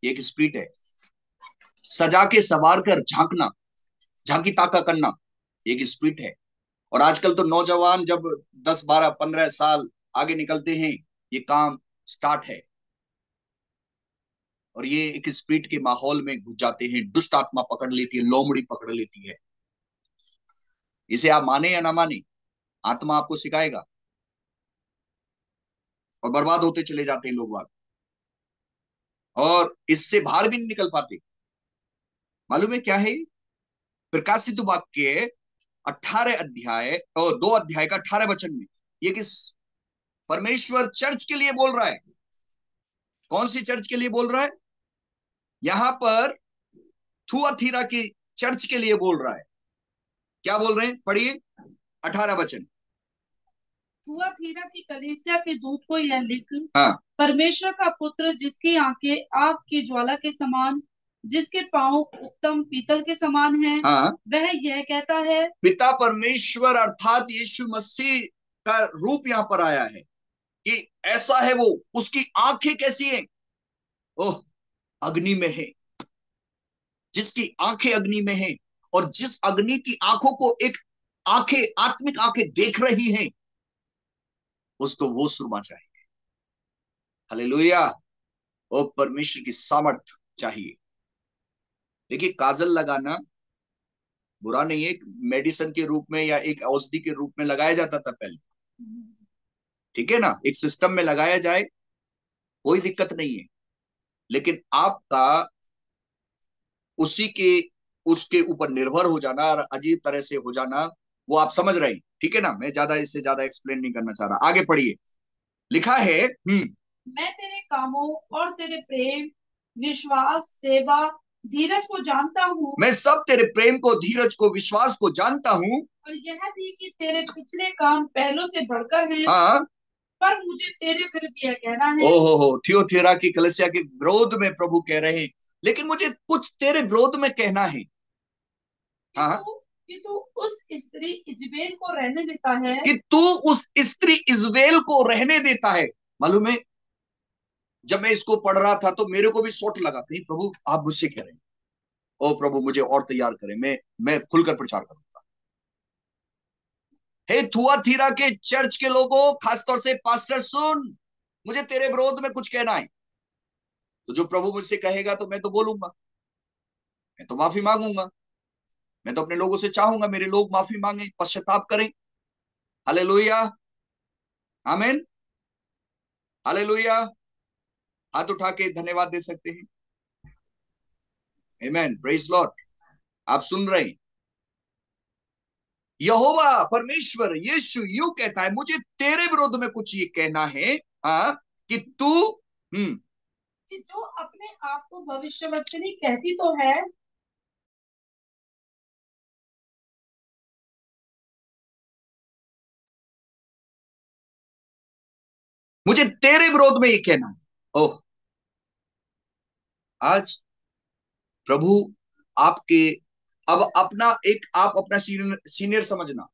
ये एक स्पिरिट है, सजा के सवार कर झांकना, झांकी ताका करना, एक स्पिरिट है। और आजकल तो नौजवान जब 10-12-15 साल आगे निकलते हैं, ये काम स्टार्ट है, और ये एक स्पिरिट के माहौल में घुस जाते हैं। दुष्ट आत्मा पकड़ लेती है, लोमड़ी पकड़ लेती है। इसे आप माने या ना माने, आत्मा आपको सिखाएगा, और बर्बाद होते चले जाते हैं लोग बाग, और इससे बाहर भी नहीं निकल पाते। मालूम है क्या है? प्रकाशित वाक्य 18 अध्याय और 2 अध्याय का 18 वचन में ये किस परमेश्वर चर्च के लिए बोल रहा है। कौन सी चर्च के लिए बोल रहा है? यहां पर थुआथीरा की चर्च के लिए बोल रहा है। क्या बोल रहे हैं? पढ़िए 18 वचन। थुआतीरा की कलीसिया के दूत को यह लिख, हाँ परमेश्वर का पुत्र, जिसकी आंखें आग की ज्वाला के समान, जिसके पांव उत्तम पीतल के समान हैं, हाँ, वह यह कहता है। पिता परमेश्वर अर्थात यीशु मसीह का रूप यहाँ पर आया है कि ऐसा है वो, उसकी आंखें कैसी हैं? ओह, अग्नि में है। जिसकी आंखें अग्नि में हैं और जिस अग्नि की आंखों को एक आंखें, आत्मिक आंखें देख रही हैं, उसको वो सुरमा चाहिए। हालेलुया। ओ, परमेश्वर की सामर्थ चाहिए। देखिए, काजल लगाना बुरा नहीं है, एक मेडिसिन के रूप में या एक औषधि के रूप में लगाया जाता था पहले, ठीक है ना, एक सिस्टम में लगाया जाए, कोई दिक्कत नहीं है। लेकिन आपका उसी के उसके ऊपर निर्भर हो जाना और अजीब तरह से हो जाना, वो आप समझ रहे हैं, ठीक है ना। मैं ज्यादा इससे ज्यादा एक्सप्लेन नहीं करना चाह रहा, आगे पढ़िए। लिखा है, मैं तेरे कामों और तेरे प्रेम, विश्वास, सेवा, धीरज को जानता हूँ, मैं सब तेरे प्रेम को, धीरज को, विश्वास को जानता हूँ। और यह भी कि तेरे पिछले काम पहलों से बढ़कर हैं। हाँ, पर मुझे तेरे विरुद्ध यह कहना है। ओहो, थियोथेरा की कलीसिया के विरोध में प्रभु कह रहे हैं, लेकिन मुझे कुछ तेरे विरोध में कहना है। हाँ, कि तू उस स्त्री इजबेल को रहने देता है। कि तू उस स्त्री इजबेल को रहने देता है। मालूम है, जब मैं इसको पढ़ रहा था तो मेरे को भी सोट लगा, कहीं प्रभु आप मुझसे कह रहे हैं। ओ प्रभु, मुझे और तैयार करें, मैं खुलकर प्रचार करूंगा। हे थुआतीरा के चर्च के लोगों, खासतौर से पास्टर, सुन, मुझे तेरे विरोध में कुछ कहना है। तो जो प्रभु मुझसे कहेगा तो मैं तो बोलूंगा, मैं तो माफी मांगूंगा। मैं तो अपने लोगों से चाहूंगा मेरे लोग माफी मांगे, पश्चाताप करें। हालेलुया, आमीन, हालेलुया। हाथ उठा के धन्यवाद दे सकते हैं। आमीन, प्रेज लॉर्ड। आप सुन रहे हैं, यहोवा परमेश्वर यीशु यूं कहता है, मुझे तेरे विरोध में कुछ ये कहना है, हाँ, कि तू कि जो अपने आप को भविष्यवक्तनी कहती तो है, मुझे तेरे विरोध में ये कहना है। ओह, आज प्रभु आपके, अब अपना एक, आप अपना सीनियर समझना,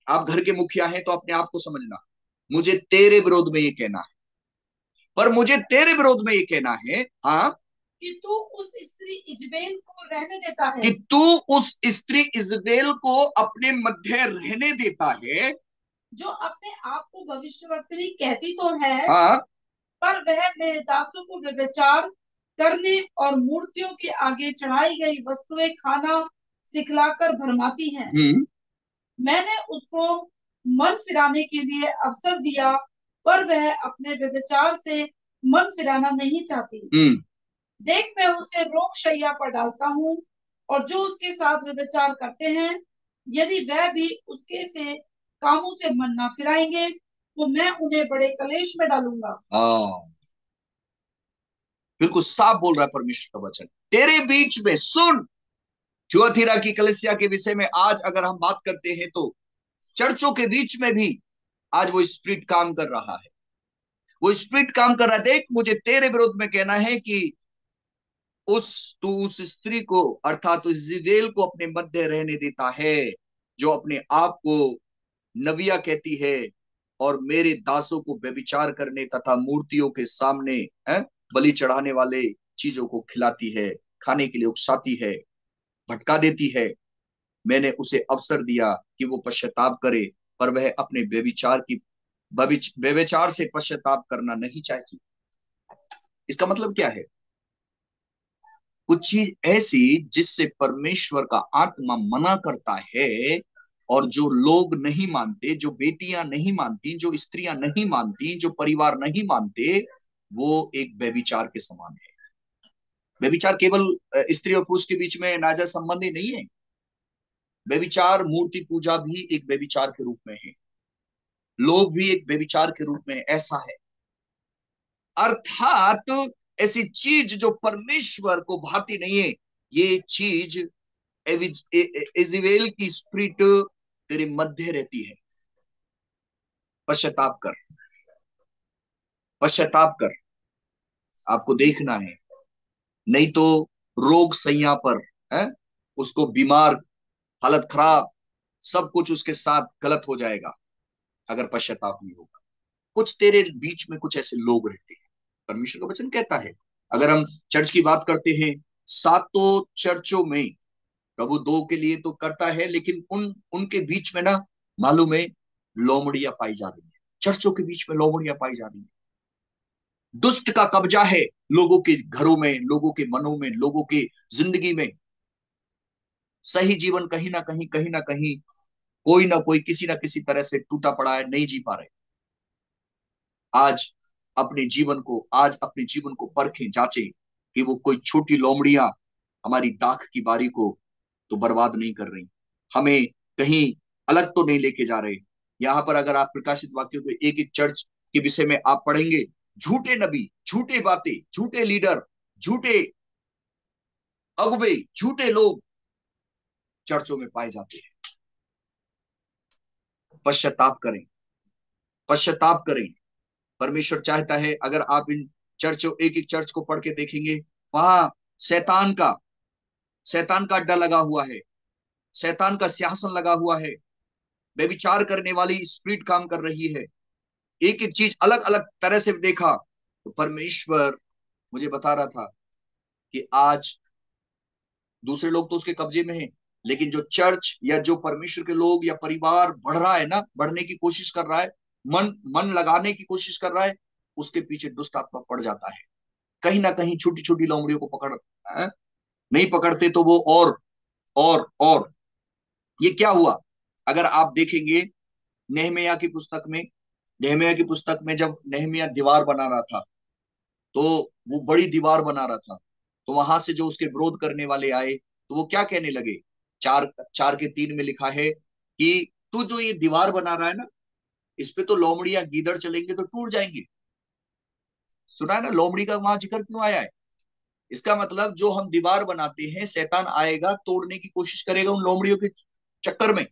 आप घर के मुखिया हैं तो अपने आप को समझना, मुझे तेरे विरोध में ये कहना है। पर मुझे तेरे विरोध में ये कहना है, हाँ, कि तू उस स्त्री इजबेल को रहने देता है, कि तू उस स्त्री इजबेल को अपने मध्य रहने देता है, जो अपने आप को भविष्यवक्तनी कहती तो है, हाँ, पर वह मेरे दासों को व्यभिचार करने और मूर्तियों के आगे चढ़ाई गई वस्तुएं खाना सिखलाकर भरमाती है। मैंने उसको मन फिराने के लिए अवसर दिया, पर वह अपने व्यभिचार से मन फिराना नहीं चाहती। देख, मैं उसे रोग शैया पर डालता हूँ, और जो उसके साथ व्यभिचार करते हैं, यदि वह भी उसके से कामों से मन ना फिराएंगे, तो मैं उन्हें बड़े कलेश में डालूंगा। बिल्कुल साफ बोल रहा है परमेश्वर का वचन। तेरे बीच में, सुन, थुआतीरा की कलीसिया के विषय में आज अगर हम बात करते हैं तो चर्चों के बीच में भी आज वो स्पिरिट काम कर रहा है, वो स्पिरिट काम कर रहा है। देख, मुझे तेरे विरोध में कहना है कि तू उस स्त्री को अर्थात उस जिबेल को अपने मध्य रहने देता है, जो अपने आप को नबिया कहती है और मेरे दासों को व्यभिचार करने तथा मूर्तियों के सामने बलि चढ़ाने वाले चीजों को खिलाती है, खाने के लिए उकसाती है, भटका देती है। मैंने उसे अवसर दिया कि वो पश्चाताप करे, पर वह अपने व्यभिचार से पश्चाताप करना नहीं चाहती। इसका मतलब क्या है? कुछ चीज ऐसी जिससे परमेश्वर का आत्मा मना करता है, और जो लोग नहीं मानते, जो बेटियां नहीं मानती, जो स्त्रियां नहीं मानती, जो परिवार नहीं मानते, वो एक व्यभिचार के समान है। व्यभिचार केवल स्त्री और पुरुष के बीच में नाजायज संबंध ही नहीं है। व्यभिचार, मूर्ति पूजा भी एक व्यभिचार के रूप में है, लोग भी एक व्यभिचार के रूप में ऐसा है। अर्थात ऐसी चीज जो परमेश्वर को भाती नहीं है, ये चीज इजबेल की स्पिरिट तेरे मध्य रहती है। पश्चाताप कर, पश्चाताप कर, आपको देखना है, नहीं तो रोग सैया पर है, उसको बीमार, हालत खराब, सब कुछ उसके साथ गलत हो जाएगा अगर पश्चाताप नहीं होगा। कुछ तेरे बीच में कुछ ऐसे लोग रहते हैं, परमेश्वर का वचन कहता है, अगर हम चर्च की बात करते हैं, सातों चर्चों में प्रभु दो के लिए तो करता है, लेकिन उनके बीच में ना, मालूम है, लोमड़ियां पाई जा रही है। चर्चों के बीच में लोमड़ियां पाई जा रही है। दुष्ट का कब्जा है लोगों के घरों में, लोगों के मनों में, लोगों की जिंदगी में। सही जीवन कहीं ना कहीं कोई ना कोई किसी ना किसी तरह से टूटा पड़ा है, नहीं जी पा रहे। आज आज अपने जीवन को परखें, जांचें कि वो कोई छोटी लोमड़ियां हमारी दाख की बारी को तो बर्बाद नहीं कर रही, हमें कहीं अलग तो नहीं लेके जा रहे। यहां पर अगर आप प्रकाशित वाक्यों को एक एक चर्च के विषय में आप पढ़ेंगे, झूठे नबी, झूठे बातें, झूठे लीडर, झूठे अगुवे, झूठे लोग चर्चों में पाए जाते हैं। पश्चाताप करें, पश्चाताप करें। परमेश्वर चाहता है, अगर आप इन चर्चों, एक एक चर्च को पढ़ के देखेंगे, वहां शैतान का शैतान का अड्डा लगा हुआ है, शैतान का सिंहासन लगा हुआ है, व्यभिचार करने वाली स्पिरिट काम कर रही है। एक एक चीज अलग अलग तरह से देखा तो परमेश्वर मुझे बता रहा था कि आज दूसरे लोग तो उसके कब्जे में हैं, लेकिन जो चर्च या जो परमेश्वर के लोग या परिवार बढ़ रहा है ना, बढ़ने की कोशिश कर रहा है, मन मन लगाने की कोशिश कर रहा है, उसके पीछे दुष्ट आत्मा पड़ जाता है। कहीं ना कहीं छोटी छोटी लोमड़ियों को पकड़ नहीं पकड़ते तो वो और ये क्या हुआ, अगर आप देखेंगे नेहमिया की पुस्तक में, नेहमिया की पुस्तक में जब नेहमिया दीवार बना रहा था, तो वो बड़ी दीवार बना रहा था, तो वहां से जो उसके विरोध करने वाले आए, तो वो क्या कहने लगे, 4:3 में लिखा है कि तू जो ये दीवार बना रहा है ना, इस पे तो लोमड़ियां गीदड़ चलेंगे तो टूट जाएंगे। सुना है ना, लोमड़ी का वहां जिक्र क्यों आया है? इसका मतलब जो हम दीवार बनाते हैं, शैतान आएगा, तोड़ने की कोशिश करेगा उन लोमड़ियों के चक्कर में,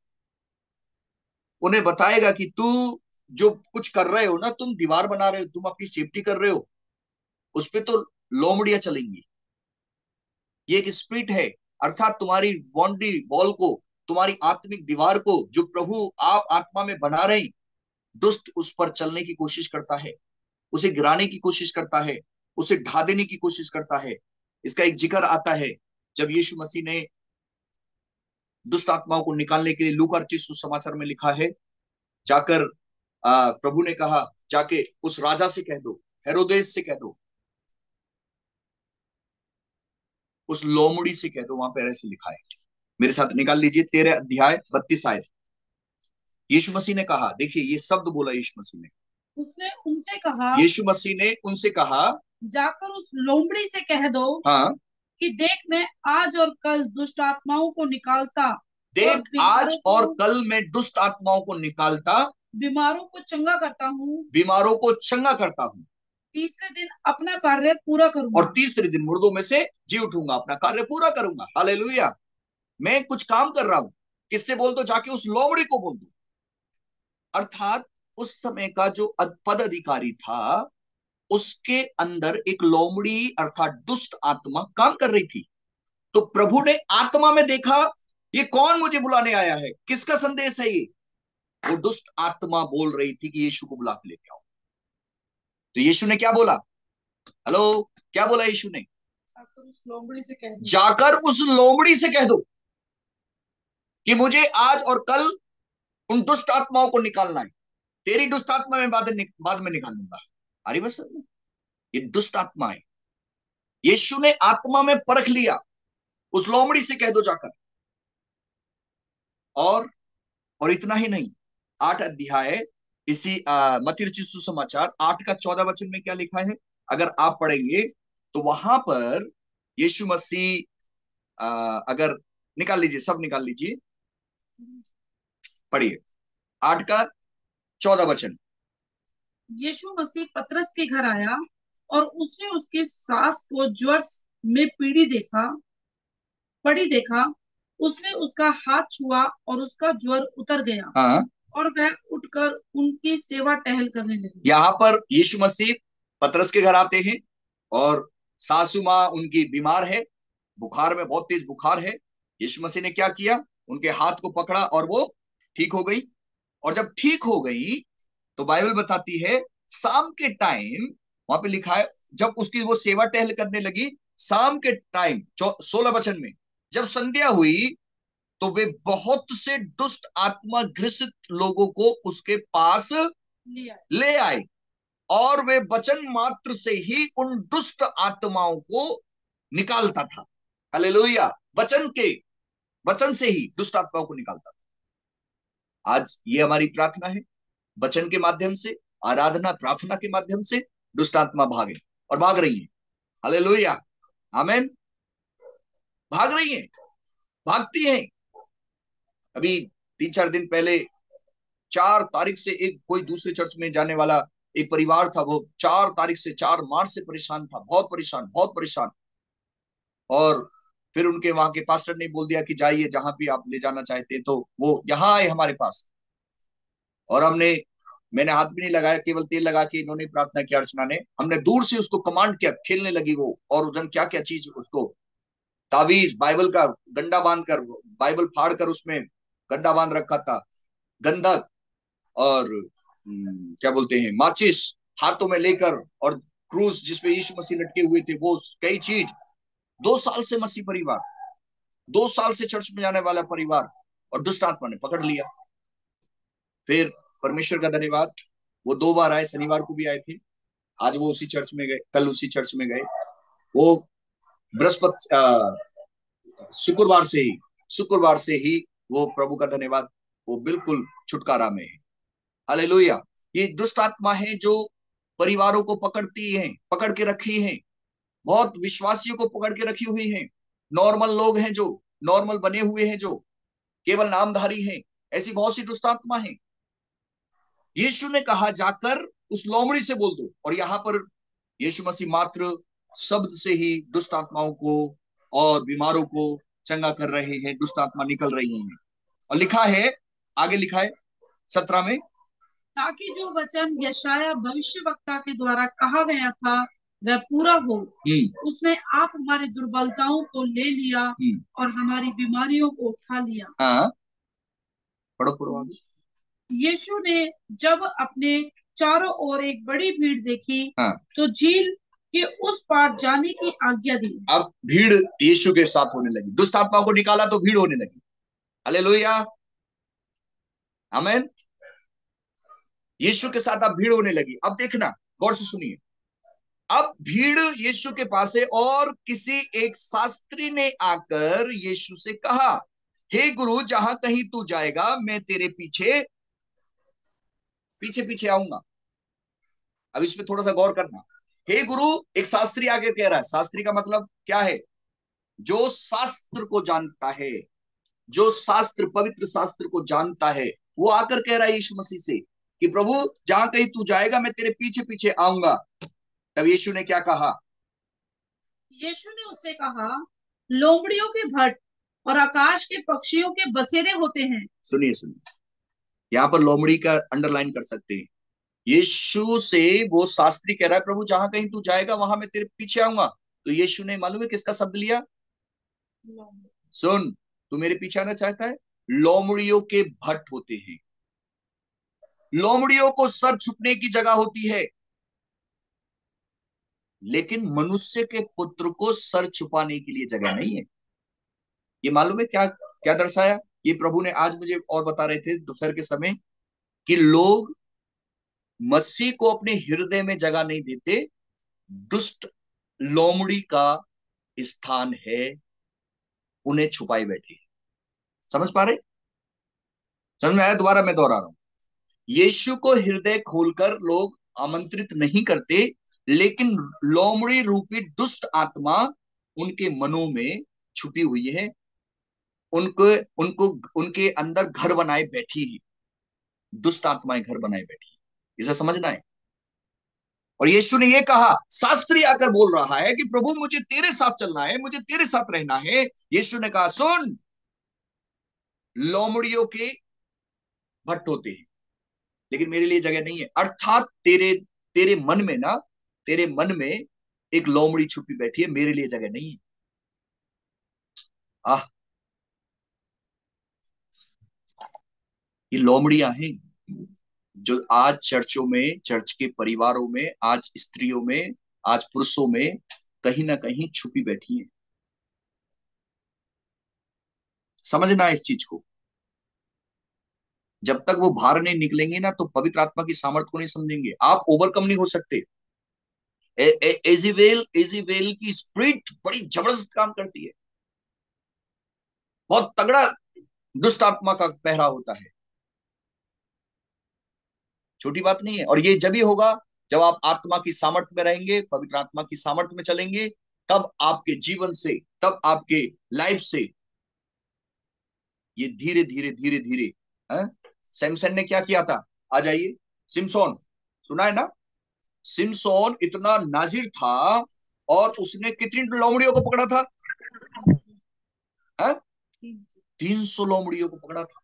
उन्हें बताएगा कि तू जो कुछ कर रहे हो ना, तुम दीवार बना रहे हो, तुम अपनी सेफ्टी कर रहे हो, उस पे तो लोमड़ियां चलेंगी। ये एक स्पिरिट है, अर्थात तुम्हारी बाउंड्री वॉल को, तुम्हारी आत्मिक दीवार को जो प्रभु आप आत्मा में बना रहे हैं, दुष्ट उस पर चलने की कोशिश करता है, उसे गिराने की कोशिश करता है, उसे ढा देने की कोशिश करता है। इसका एक जिक्र आता है जब यीशु मसीह ने दुष्ट आत्माओं को निकालने के लिए, लूका रचित सुसमाचार में लिखा है, जाकर प्रभु ने कहा, जाके उस राजा से कह दो, हेरोदेस से कह दो, उस लोमड़ी से कह दो, वहां पर ऐसे लिखा है, मेरे साथ निकाल लीजिए, 13 अध्याय 32 आयत। यीशु मसीह ने कहा, देखिए ये शब्द बोला यीशु मसीह ने, उसने उनसे कहा, यीशु मसीह ने उनसे कहा, जाकर उस लोमड़ी से कह दो, हाँ, कि देख मैं आज और कल दुष्ट आत्माओं को निकालता, देख आज और कल मैं दुष्ट आत्माओं को निकालता, बीमारों को चंगा करता हूँ, बीमारों को चंगा करता हूँ, तीसरे दिन अपना कार्य पूरा करूंगा, और तीसरे दिन मुर्दों में से जी उठूंगा, अपना कार्य पूरा करूंगा। हालेलुया। मैं कुछ काम कर रहा हूं, किससे बोल दो, जाके उस लोमड़ी को बोल दो। अर्थात उस समय का जो पद अधिकारी था, उसके अंदर एक लोमड़ी अर्थात दुष्ट आत्मा काम कर रही थी। तो प्रभु ने आत्मा में देखा, ये कौन मुझे बुलाने आया है, किसका संदेश है ये? वो दुष्ट आत्मा बोल रही थी कि यीशु को बुला के लेके आओ। तो यीशु ने क्या बोला? हेलो, क्या बोला यीशु ने? जाकर उस लोमड़ी से कह दो, जाकर उस लोमड़ी से कह दो कि मुझे आज और कल उन दुष्ट आत्माओं को निकालना है। तेरी दुष्ट आत्मा में बाद में निकालूंगा। अरे बस, ये दुष्ट आत्मा है। यीशु ने आत्मा में परख लिया, उस लोमड़ी से कह दो जाकर। और इतना ही नहीं, 8 अध्याय इसी मत्ती रचित सुसमाचार 8 का 14 में क्या लिखा है, अगर आप पढ़ेंगे तो वहां पर यीशु मसीह, अगर निकाल लीजिए, सब निकाल लीजिए, पढ़िए 8 का 14। यीशु मसीह पतरस के घर आया और उसने उसकी सास को ज्वर में पड़ी देखा, उसने उसका हाथ छुआ और उसका ज्वर उतर गया, हाँ, और वह उठकर उनकी सेवा टहल करने लगे। यहाँ पर यीशु मसीह पतरस के घर आते हैं और सासू माँ उनकी बीमार है, बुखार में, बहुत तेज बुखार है। यीशु मसीह ने क्या किया, उनके हाथ को पकड़ा और वो ठीक हो गई। और जब ठीक हो गई तो बाइबल बताती है शाम के टाइम, वहां पे लिखा है जब उसकी वो सेवा टहल करने लगी, शाम के टाइम 16 वचन में, जब संध्या हुई तो वे बहुत से दुष्ट आत्मा ग्रसित लोगों को उसके पास ले आए और वे वचन मात्र से ही उन दुष्ट आत्माओं को निकालता था। हालेलुया। वचन से ही दुष्ट आत्माओं को निकालता था। आज ये हमारी प्रार्थना है, वचन के माध्यम से, आराधना प्रार्थना के माध्यम से दुष्ट आत्मा भागे और भाग रही है। हालेलुया, आमेन। भाग रही है, भागती हैं। अभी 3-4 दिन पहले 4 तारीख से एक कोई दूसरे चर्च में जाने वाला एक परिवार था, वो 4 तारीख से 4 मार्च से परेशान था, बहुत परेशान, बहुत परेशान। और फिर उनके वहां के पास्टर ने बोल दिया कि जाइए जहां भी आप ले जाना चाहते, तो वो यहाँ आए हमारे पास और मैंने हाथ भी नहीं लगाया, केवल तेल लगा के इन्होंने प्रार्थना किया। अर्चना ने, हमने दूर से उसको कमांड किया, खेलने लगी वो, और उस क्या क्या चीज, उसको ताबीज, बाइबल का गंडा बांध कर, बाइबल फाड़ कर उसमें गंडा बांध रखा था, गंधक और क्या बोलते हैं, माचिस हाथों में लेकर, और क्रूस जिसपे यीशु मसीह लटके हुए थे, वो कई चीज। 2 साल से मसीह परिवार, 2 साल से चर्च में जाने वाला परिवार, और दुष्ट आत्मा ने पकड़ लिया। फिर परमेश्वर का धन्यवाद, वो 2 बार आए, शनिवार को भी आए थे, आज वो उसी चर्च में गए, कल उसी चर्च में गए। वो शुक्रवार से ही वो, प्रभु का धन्यवाद, वो बिल्कुल छुटकारा में है। हालेलुया। ये दुष्ट आत्मा है जो परिवारों को पकड़ती है, पकड़ के रखी है, बहुत विश्वासियों को पकड़ के रखी हुई है। नॉर्मल लोग हैं जो नॉर्मल बने हुए हैं, जो केवल नामधारी हैं, ऐसी बहुत सी दुष्ट आत्मा है। यीशु ने कहा जाकर उस लोमड़ी से बोल दो, और यहां पर यीशु मसीह मात्र शब्द से ही दुष्ट आत्माओं को और बीमारों को चंगा कर रहे हैं, दुष्ट आत्मा निकल रही हैं। और लिखा है, आगे लिखा है 17 में, ताकि जो वचन यशाया भविष्यवक्ता के द्वारा कहा गया था वह पूरा हो। उसने आप हमारी दुर्बलताओं को ले लिया और हमारी बीमारियों को उठा लिया। हाँ, पढ़ो। यीशु ने जब अपने चारों ओर एक बड़ी भीड़ देखी, हाँ, तो झील के उस पार जाने की आज्ञा दी। अब भीड़ यीशु के साथ होने लगी, दुष्ट आत्माओं को निकाला तो भीड़ होने लगी। हालेलुया, आमेन। यीशु के साथ अब भीड़ होने लगी। अब देखना, गौर से सुनिए। अब भीड़ यीशु के पास है, और किसी एक शास्त्री ने आकर यीशु से कहा, हे गुरु, जहां कहीं तू जाएगा मैं तेरे पीछे पीछे पीछे आऊंगा। अब इसमें थोड़ा सा गौर करना। हे गुरु, एक शास्त्री आगे कह रहा है। शास्त्री का मतलब क्या है? जो शास्त्र को जानता है, जो शास्त्र, पवित्र शास्त्र को जानता है, वो आकर कह रहा है यीशु मसीह से कि प्रभु, जहां कहीं तू जाएगा मैं तेरे पीछे पीछे आऊंगा। तब यीशु ने क्या कहा? यीशु ने उससे कहा, लोमड़ियों के भट्ट और आकाश के पक्षियों के बसेरे होते हैं। सुनिए, यहां पर लोमड़ी का अंडरलाइन कर सकते हैं। यीशु से वो शास्त्री कह रहा है, प्रभु जहां कहीं तू जाएगा वहां मैं तेरे पीछे आऊंगा। तो यीशु ने मालूम है किसका शब्द लिया? सुन, तू मेरे पीछे आना चाहता है? लोमड़ियों के भट्ट होते हैं। लोमड़ियों को सर छुपने की जगह होती है, लेकिन मनुष्य के पुत्र को सर छुपाने के लिए जगह नहीं है। ये मालूम है क्या क्या दर्शाया? ये प्रभु ने आज मुझे और बता रहे थे दोपहर के समय, कि लोग मसीह को अपने हृदय में जगह नहीं देते। दुष्ट लोमड़ी का स्थान है, उन्हें छुपाए बैठे। समझ पा रहे? समझ में आया? दोबारा मैं दोहरा रहा हूं। यीशु को हृदय खोलकर लोग आमंत्रित नहीं करते, लेकिन लोमड़ी रूपी दुष्ट आत्मा उनके मनों में छुपी हुई है, उनको उनको उनके अंदर घर बनाए बैठी है। दुष्ट आत्माएं घर बनाए बैठी है, इसे समझना है। और यीशु ने यह कहा, शास्त्री आकर बोल रहा है कि प्रभु मुझे तेरे साथ चलना है, मुझे तेरे साथ रहना है। यीशु ने कहा, सुन, लोमड़ियों के भट्ट होते हैं, लेकिन मेरे लिए जगह नहीं है। अर्थात तेरे तेरे मन में ना, तेरे मन में एक लोमड़ी छुपी बैठी है, मेरे लिए जगह नहीं है। आह, ये लोमड़ियां हैं जो आज चर्चों में, चर्च के परिवारों में, आज स्त्रियों में, आज पुरुषों में कहीं ना कहीं छुपी बैठी है। समझना इस चीज को। जब तक वो बाहर नहीं निकलेंगे ना, तो पवित्र आत्मा की सामर्थ को नहीं समझेंगे। आप ओवरकम नहीं हो सकते। एजीवेल की स्पिरिट बड़ी जबरदस्त काम करती है, बहुत तगड़ा दुष्ट आत्मा का पहरा होता है, छोटी बात नहीं है। और ये जब ही होगा जब आप आत्मा की सामर्थ्य में रहेंगे, पवित्र आत्मा की सामर्थ्य में चलेंगे, तब आपके जीवन से, तब आपके लाइफ से ये धीरे धीरे धीरे धीरे। सैमसन ने क्या किया था? आ जाइए, सिमसोन, सुना है ना? सिमसोन इतना नाजिर था और उसने कितनी लोमड़ियों को पकड़ा था? 300 लोमड़ियों को पकड़ा था।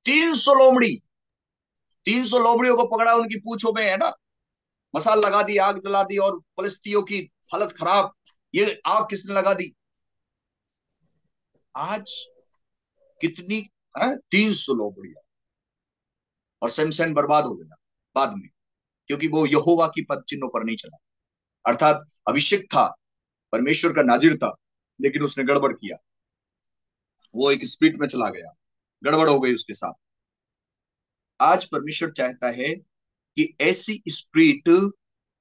300 लोमड़ी, 300 लोमड़ियों को पकड़ा, उनकी पूंछों में है ना मसाल लगा दी, आग जला दी, और फलस्तियों की हालत खराब। ये आग किसने लगा दी? आज कितनी 300 लोमड़ियां। और सैमसन बर्बाद हो गया बाद में, क्योंकि वो यहोवा की पद चिन्हों पर नहीं चला। अर्थात अभिषेक था, परमेश्वर का नाजिर था, लेकिन उसने गड़बड़ किया, वो एक स्पिरिट में चला गया, गड़बड़ हो गई उसके साथ। आज परमेश्वर चाहता है कि ऐसी स्पिरिट,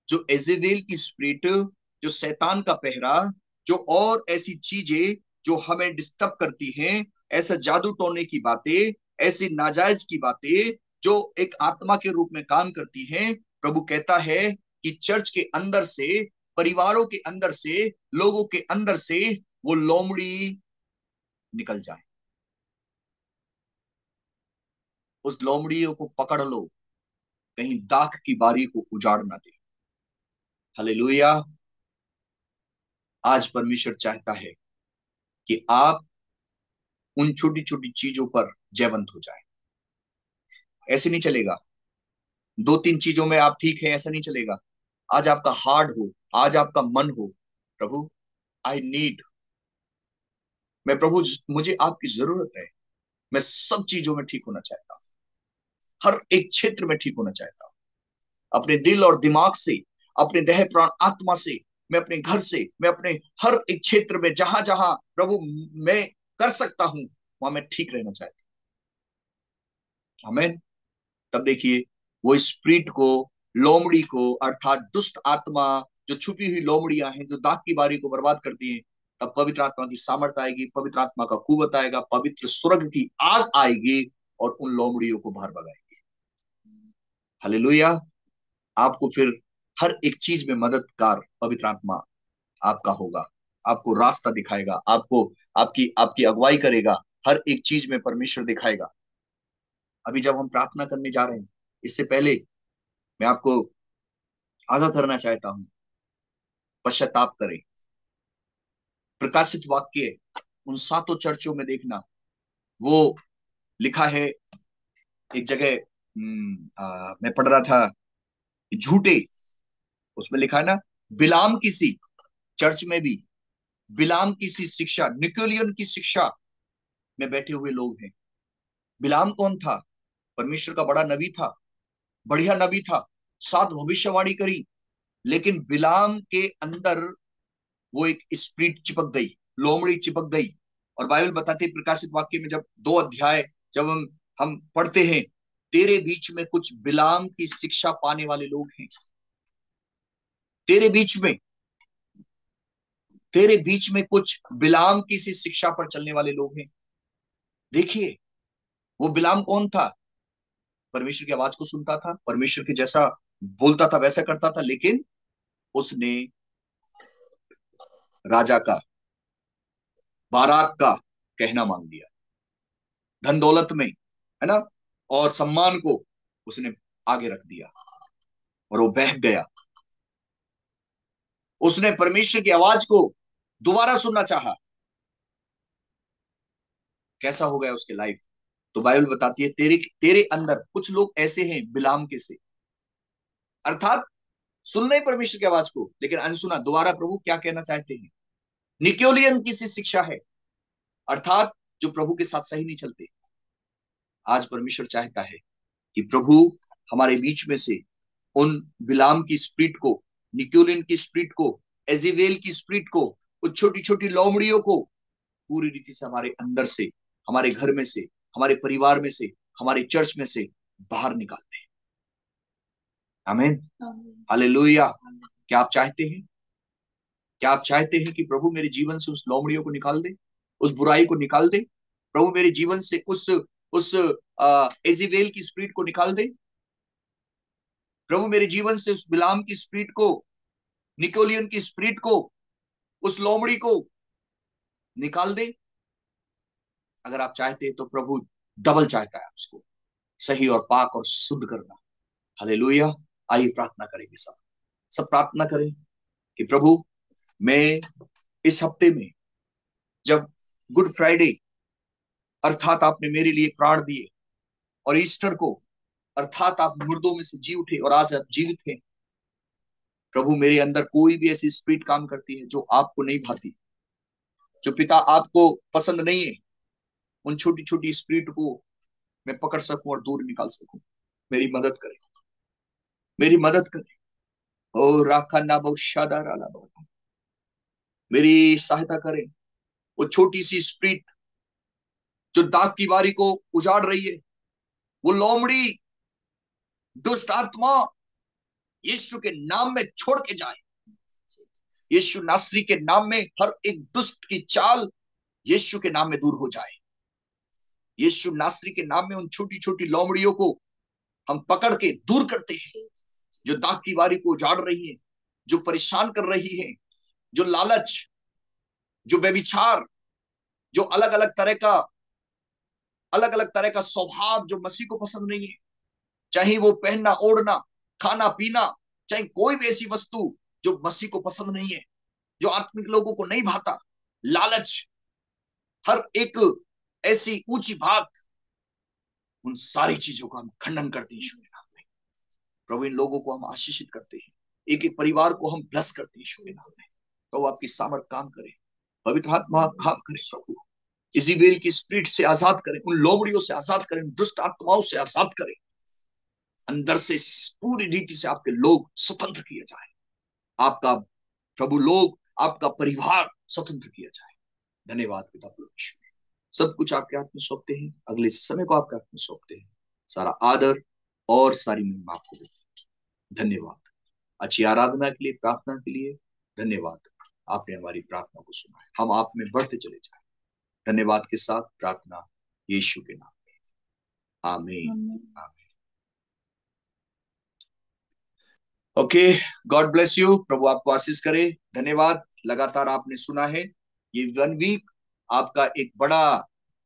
जो एजेवेल की स्पिरिट, जो शैतान का पहरा, जो और ऐसी चीजें जो हमें डिस्टर्ब करती हैं, ऐसा जादू टोने की बातें, ऐसी नाजायज की बातें जो एक आत्मा के रूप में काम करती हैं, प्रभु कहता है कि चर्च के अंदर से, परिवारों के अंदर से, लोगों के अंदर से वो लोमड़ी निकल जाए। उस लोमड़ियों को पकड़ लो, कहीं दाख की बारी को उजाड़ ना दे। हालेलुया। आज परमेश्वर चाहता है कि आप उन छोटी छोटी चीजों पर जयवंत हो जाए। ऐसे नहीं चलेगा, दो तीन चीजों में आप ठीक है, ऐसा नहीं चलेगा। आज आपका हार्ड हो, आज आपका मन हो, प्रभु आई नीड, मैं प्रभु मुझे आपकी जरूरत है, मैं सब चीजों में ठीक होना चाहता हूँ, हर एक क्षेत्र में ठीक होना चाहता हूँ, अपने दिल और दिमाग से, अपने देह प्राण आत्मा से, मैं अपने घर से, मैं अपने हर एक क्षेत्र में, जहां जहां प्रभु मैं कर सकता हूं, वहां मैं ठीक रहना चाहता हूं। आमीन। तब देखिए, वो स्प्रिट को, लोमड़ी को, अर्थात दुष्ट आत्मा, जो छुपी हुई लोमड़ियां हैं जो दाग की बारी को बर्बाद करती हैं, तब पवित्र आत्मा की सामर्थ आएगी, पवित्र आत्मा का कुवत आएगा, पवित्र स्वर्ग की आग आएगी और उन लोमड़ियों को बाहर भगाएगी। हालेलुया। आपको फिर हर एक चीज में मददगार पवित्र आत्मा आपका होगा, आपको रास्ता दिखाएगा, आपको आपकी आपकी अगुवाई करेगा, हर एक चीज में परमेश्वर दिखाएगा। अभी जब हम प्रार्थना करने जा रहे हैं, इससे पहले मैं आपको आगाह करना चाहता हूं, पश्चाताप करें। प्रकाशित वाक्य उन सातों चर्चों में देखना, वो लिखा है एक जगह, मैं पढ़ रहा था, झूठे, उसमें लिखा है ना, बिलाम की सी, चर्च में भी बिलाम की सी शिक्षा, निकोलियन की शिक्षा में बैठे हुए लोग हैं। बिलाम कौन था? परमेश्वर का बड़ा नबी था, बढ़िया नबी था, सात भविष्यवाणी करी, लेकिन बिलाम के अंदर वो एक स्पिरिट चिपक गई, लोमड़ी चिपक गई। और बाइबल बताती है प्रकाशित वाक्य में, जब 2 अध्याय जब हम पढ़ते हैं, तेरे बीच में कुछ बिलाम की शिक्षा पाने वाले लोग हैं, तेरे बीच में, तेरे बीच में कुछ बिलाम की सी शिक्षा पर चलने वाले लोग हैं। देखिए, वो बिलाम कौन था? परमेश्वर की आवाज को सुनता था, परमेश्वर के जैसा बोलता था वैसा करता था, लेकिन उसने राजा का, बाराक का कहना मांग लिया, धन दौलत में, है ना, और सम्मान को उसने आगे रख दिया, और वो बह गया। उसने परमेश्वर की आवाज को दोबारा सुनना चाहा, कैसा हो गया उसकी लाइफ? तो बाइबल बताती है तेरे तेरे अंदर कुछ लोग ऐसे हैं बिलाम के से, अर्थात सुन रहे परमेश्वर की आवाज को लेकिन अनसुना। दोबारा प्रभु क्या कहना चाहते हैं? निकोलियन की सी शिक्षा है, अर्थात जो प्रभु के साथ सही नहीं चलते। आज परमेश्वर चाहता है कि प्रभु हमारे बीच में से उन बिलाम की स्पिरिट को, निकोलियन की स्पिरिट को, एजेवेल की स्पिरिट को, उन छोटी छोटी लोमड़ियों को पूरी रीति से हमारे अंदर से, हमारे घर में से, हमारे परिवार में से, हमारे चर्च में से बाहर निकाल दे। आमीन, हालेलुया। क्या आप चाहते हैं? क्या आप चाहते हैं कि प्रभु मेरे जीवन से उस लोमड़ियों को निकाल दे, उस बुराई को निकाल दे? प्रभु मेरे जीवन से उस एजेवेल की स्पिरिट को निकाल दे? प्रभु मेरे जीवन से उस बिलाम की स्पिरिट को, निकोलियन की स्पिरिट को, उस लोमड़ी को निकाल दे? अगर आप चाहते हैं तो प्रभु डबल चाहता है उसको सही और पाक और शुद्ध करना। हालेलुया। आइए प्रार्थना करेंगे, सब प्रार्थना करें कि प्रभु मैं इस हफ्ते में, जब गुड फ्राइडे अर्थात आपने मेरे लिए प्राण दिए, और ईस्टर को अर्थात आप मुर्दों में से जी उठे और आज आप जीवित हैं, प्रभु मेरे अंदर कोई भी ऐसी स्पिरिट काम करती है जो आपको नहीं भाती, जो पिता आपको पसंद नहीं है, उन छोटी छोटी स्पिरिट को मैं पकड़ सकूं और दूर निकाल सकूं। मेरी मदद करें, मेरी मदद करें। ओ राखा ना बहुशादा राला, मेरी सहायता करें। वो छोटी सी स्पिरिट जो दाग की बारी को उजाड़ रही है, वो लोमड़ी, दुष्ट आत्मा यीशु के नाम में छोड़ के जाए। यीशु नासरी के नाम में हर एक दुष्ट की चाल यीशु के नाम में दूर हो जाए। यीशु नासरी के नाम में उन छोटी छोटी लोमड़ियों को हम पकड़ के दूर करते हैं, जो दाग की बारी को उजाड़ रही है, जो परेशान कर रही है, जो लालच, जो व्यभिचार, जो अलग अलग तरह का स्वभाव जो मसीह को पसंद नहीं है, चाहे वो पहनना ओढ़ना, खाना पीना, चाहे कोई भी ऐसी वस्तु जो मसीह को पसंद नहीं है, जो आत्मिक लोगों को नहीं भाता, लालच, हर एक ऐसी ऊंची बात, उन सारी चीजों का हम खंडन करते हैं यीशु के नाम में। प्रभु इन लोगों को हम आशीषित करते हैं, एक एक परिवार को हम ब्लेस करते हैं यीशु के नाम में। तो आपकी सामर्थ काम करे, पवित्र आत्मा काम करे प्रभु, इज़ेबेल की स्पिरिट से आजाद करें, उन लोमड़ियों से आजाद करें, दुष्ट आत्माओं से आजाद करें। अंदर से पूरी रीति से आपके लोग स्वतंत्र किए जाए, आपका प्रभु लोग, आपका परिवार स्वतंत्र किया जाए। धन्यवाद पिता परमेश्वर, सब कुछ आपके हाथ में सौंपते हैं, अगले समय को आपके हाथ में सौंपते हैं। सारा आदर और सारी महिमा आपको देते हैं। धन्यवाद अच्छी आराधना के लिए, प्रार्थना के लिए धन्यवाद। आपने हमारी प्रार्थना को सुना है, हम आप में बढ़ते चले जाए। धन्यवाद के साथ प्रार्थना यीशु के नाम में, आमीन, आमीन। Okay, God bless you. प्रभु आपको आशीष करे। धन्यवाद, लगातार आपने सुना है। ये 1 वीक आपका एक बड़ा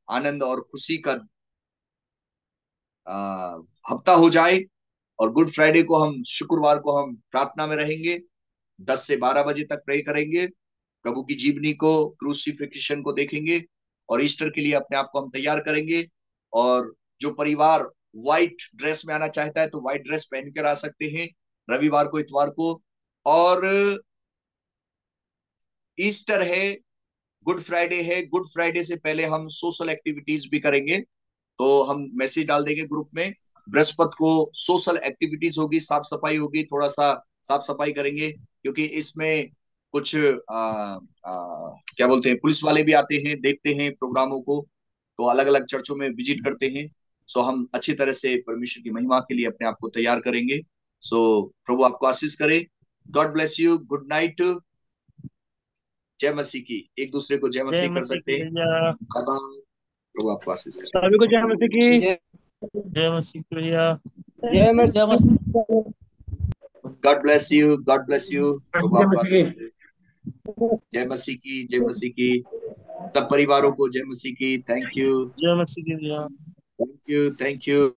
आनंद और खुशी का हफ्ता हो जाए, और गुड फ्राइडे को हम, शुक्रवार को हम प्रार्थना में रहेंगे, 10 से 12 बजे तक प्रे करेंगे, प्रभु की जीवनी को, क्रूसिफिक्शन को देखेंगे, और ईस्टर के लिए अपने आप को हम तैयार करेंगे। और जो परिवार व्हाइट ड्रेस में आना चाहता है तो व्हाइट ड्रेस पहनकर आ सकते हैं, रविवार को, इतवार को। और ईस्टर है, गुड फ्राइडे है, गुड फ्राइडे से पहले हम सोशल एक्टिविटीज भी करेंगे, तो हम मैसेज डाल देंगे ग्रुप में। बृहस्पति को सोशल एक्टिविटीज होगी, साफ सफाई होगी, थोड़ा सा साफ सफाई करेंगे, क्योंकि इसमें कुछ क्या बोलते हैं, पुलिस वाले भी आते हैं, देखते हैं प्रोग्रामों को, तो अलग अलग चर्चों में विजिट करते हैं। सो हम अच्छी तरह से परमेश्वर की महिमा के लिए अपने आप को तैयार करेंगे। सो प्रभु आपको आशीष करे। God bless you, good night. जय मसीह की। एक दूसरे को जय मसीह कर सकते हैं। प्रभु आपको आशीष करे। सभी को जय मसीह की। जय मसीह भैया। जय मसीह। God bless you, God bless you. प्रभु जय आपको मसीह आशीष करे। जय मसीह की, जय मसीह की। सब परिवारों को जय मसीह की। थैंक यू, जय मसीह भैया। Thank you, thank you.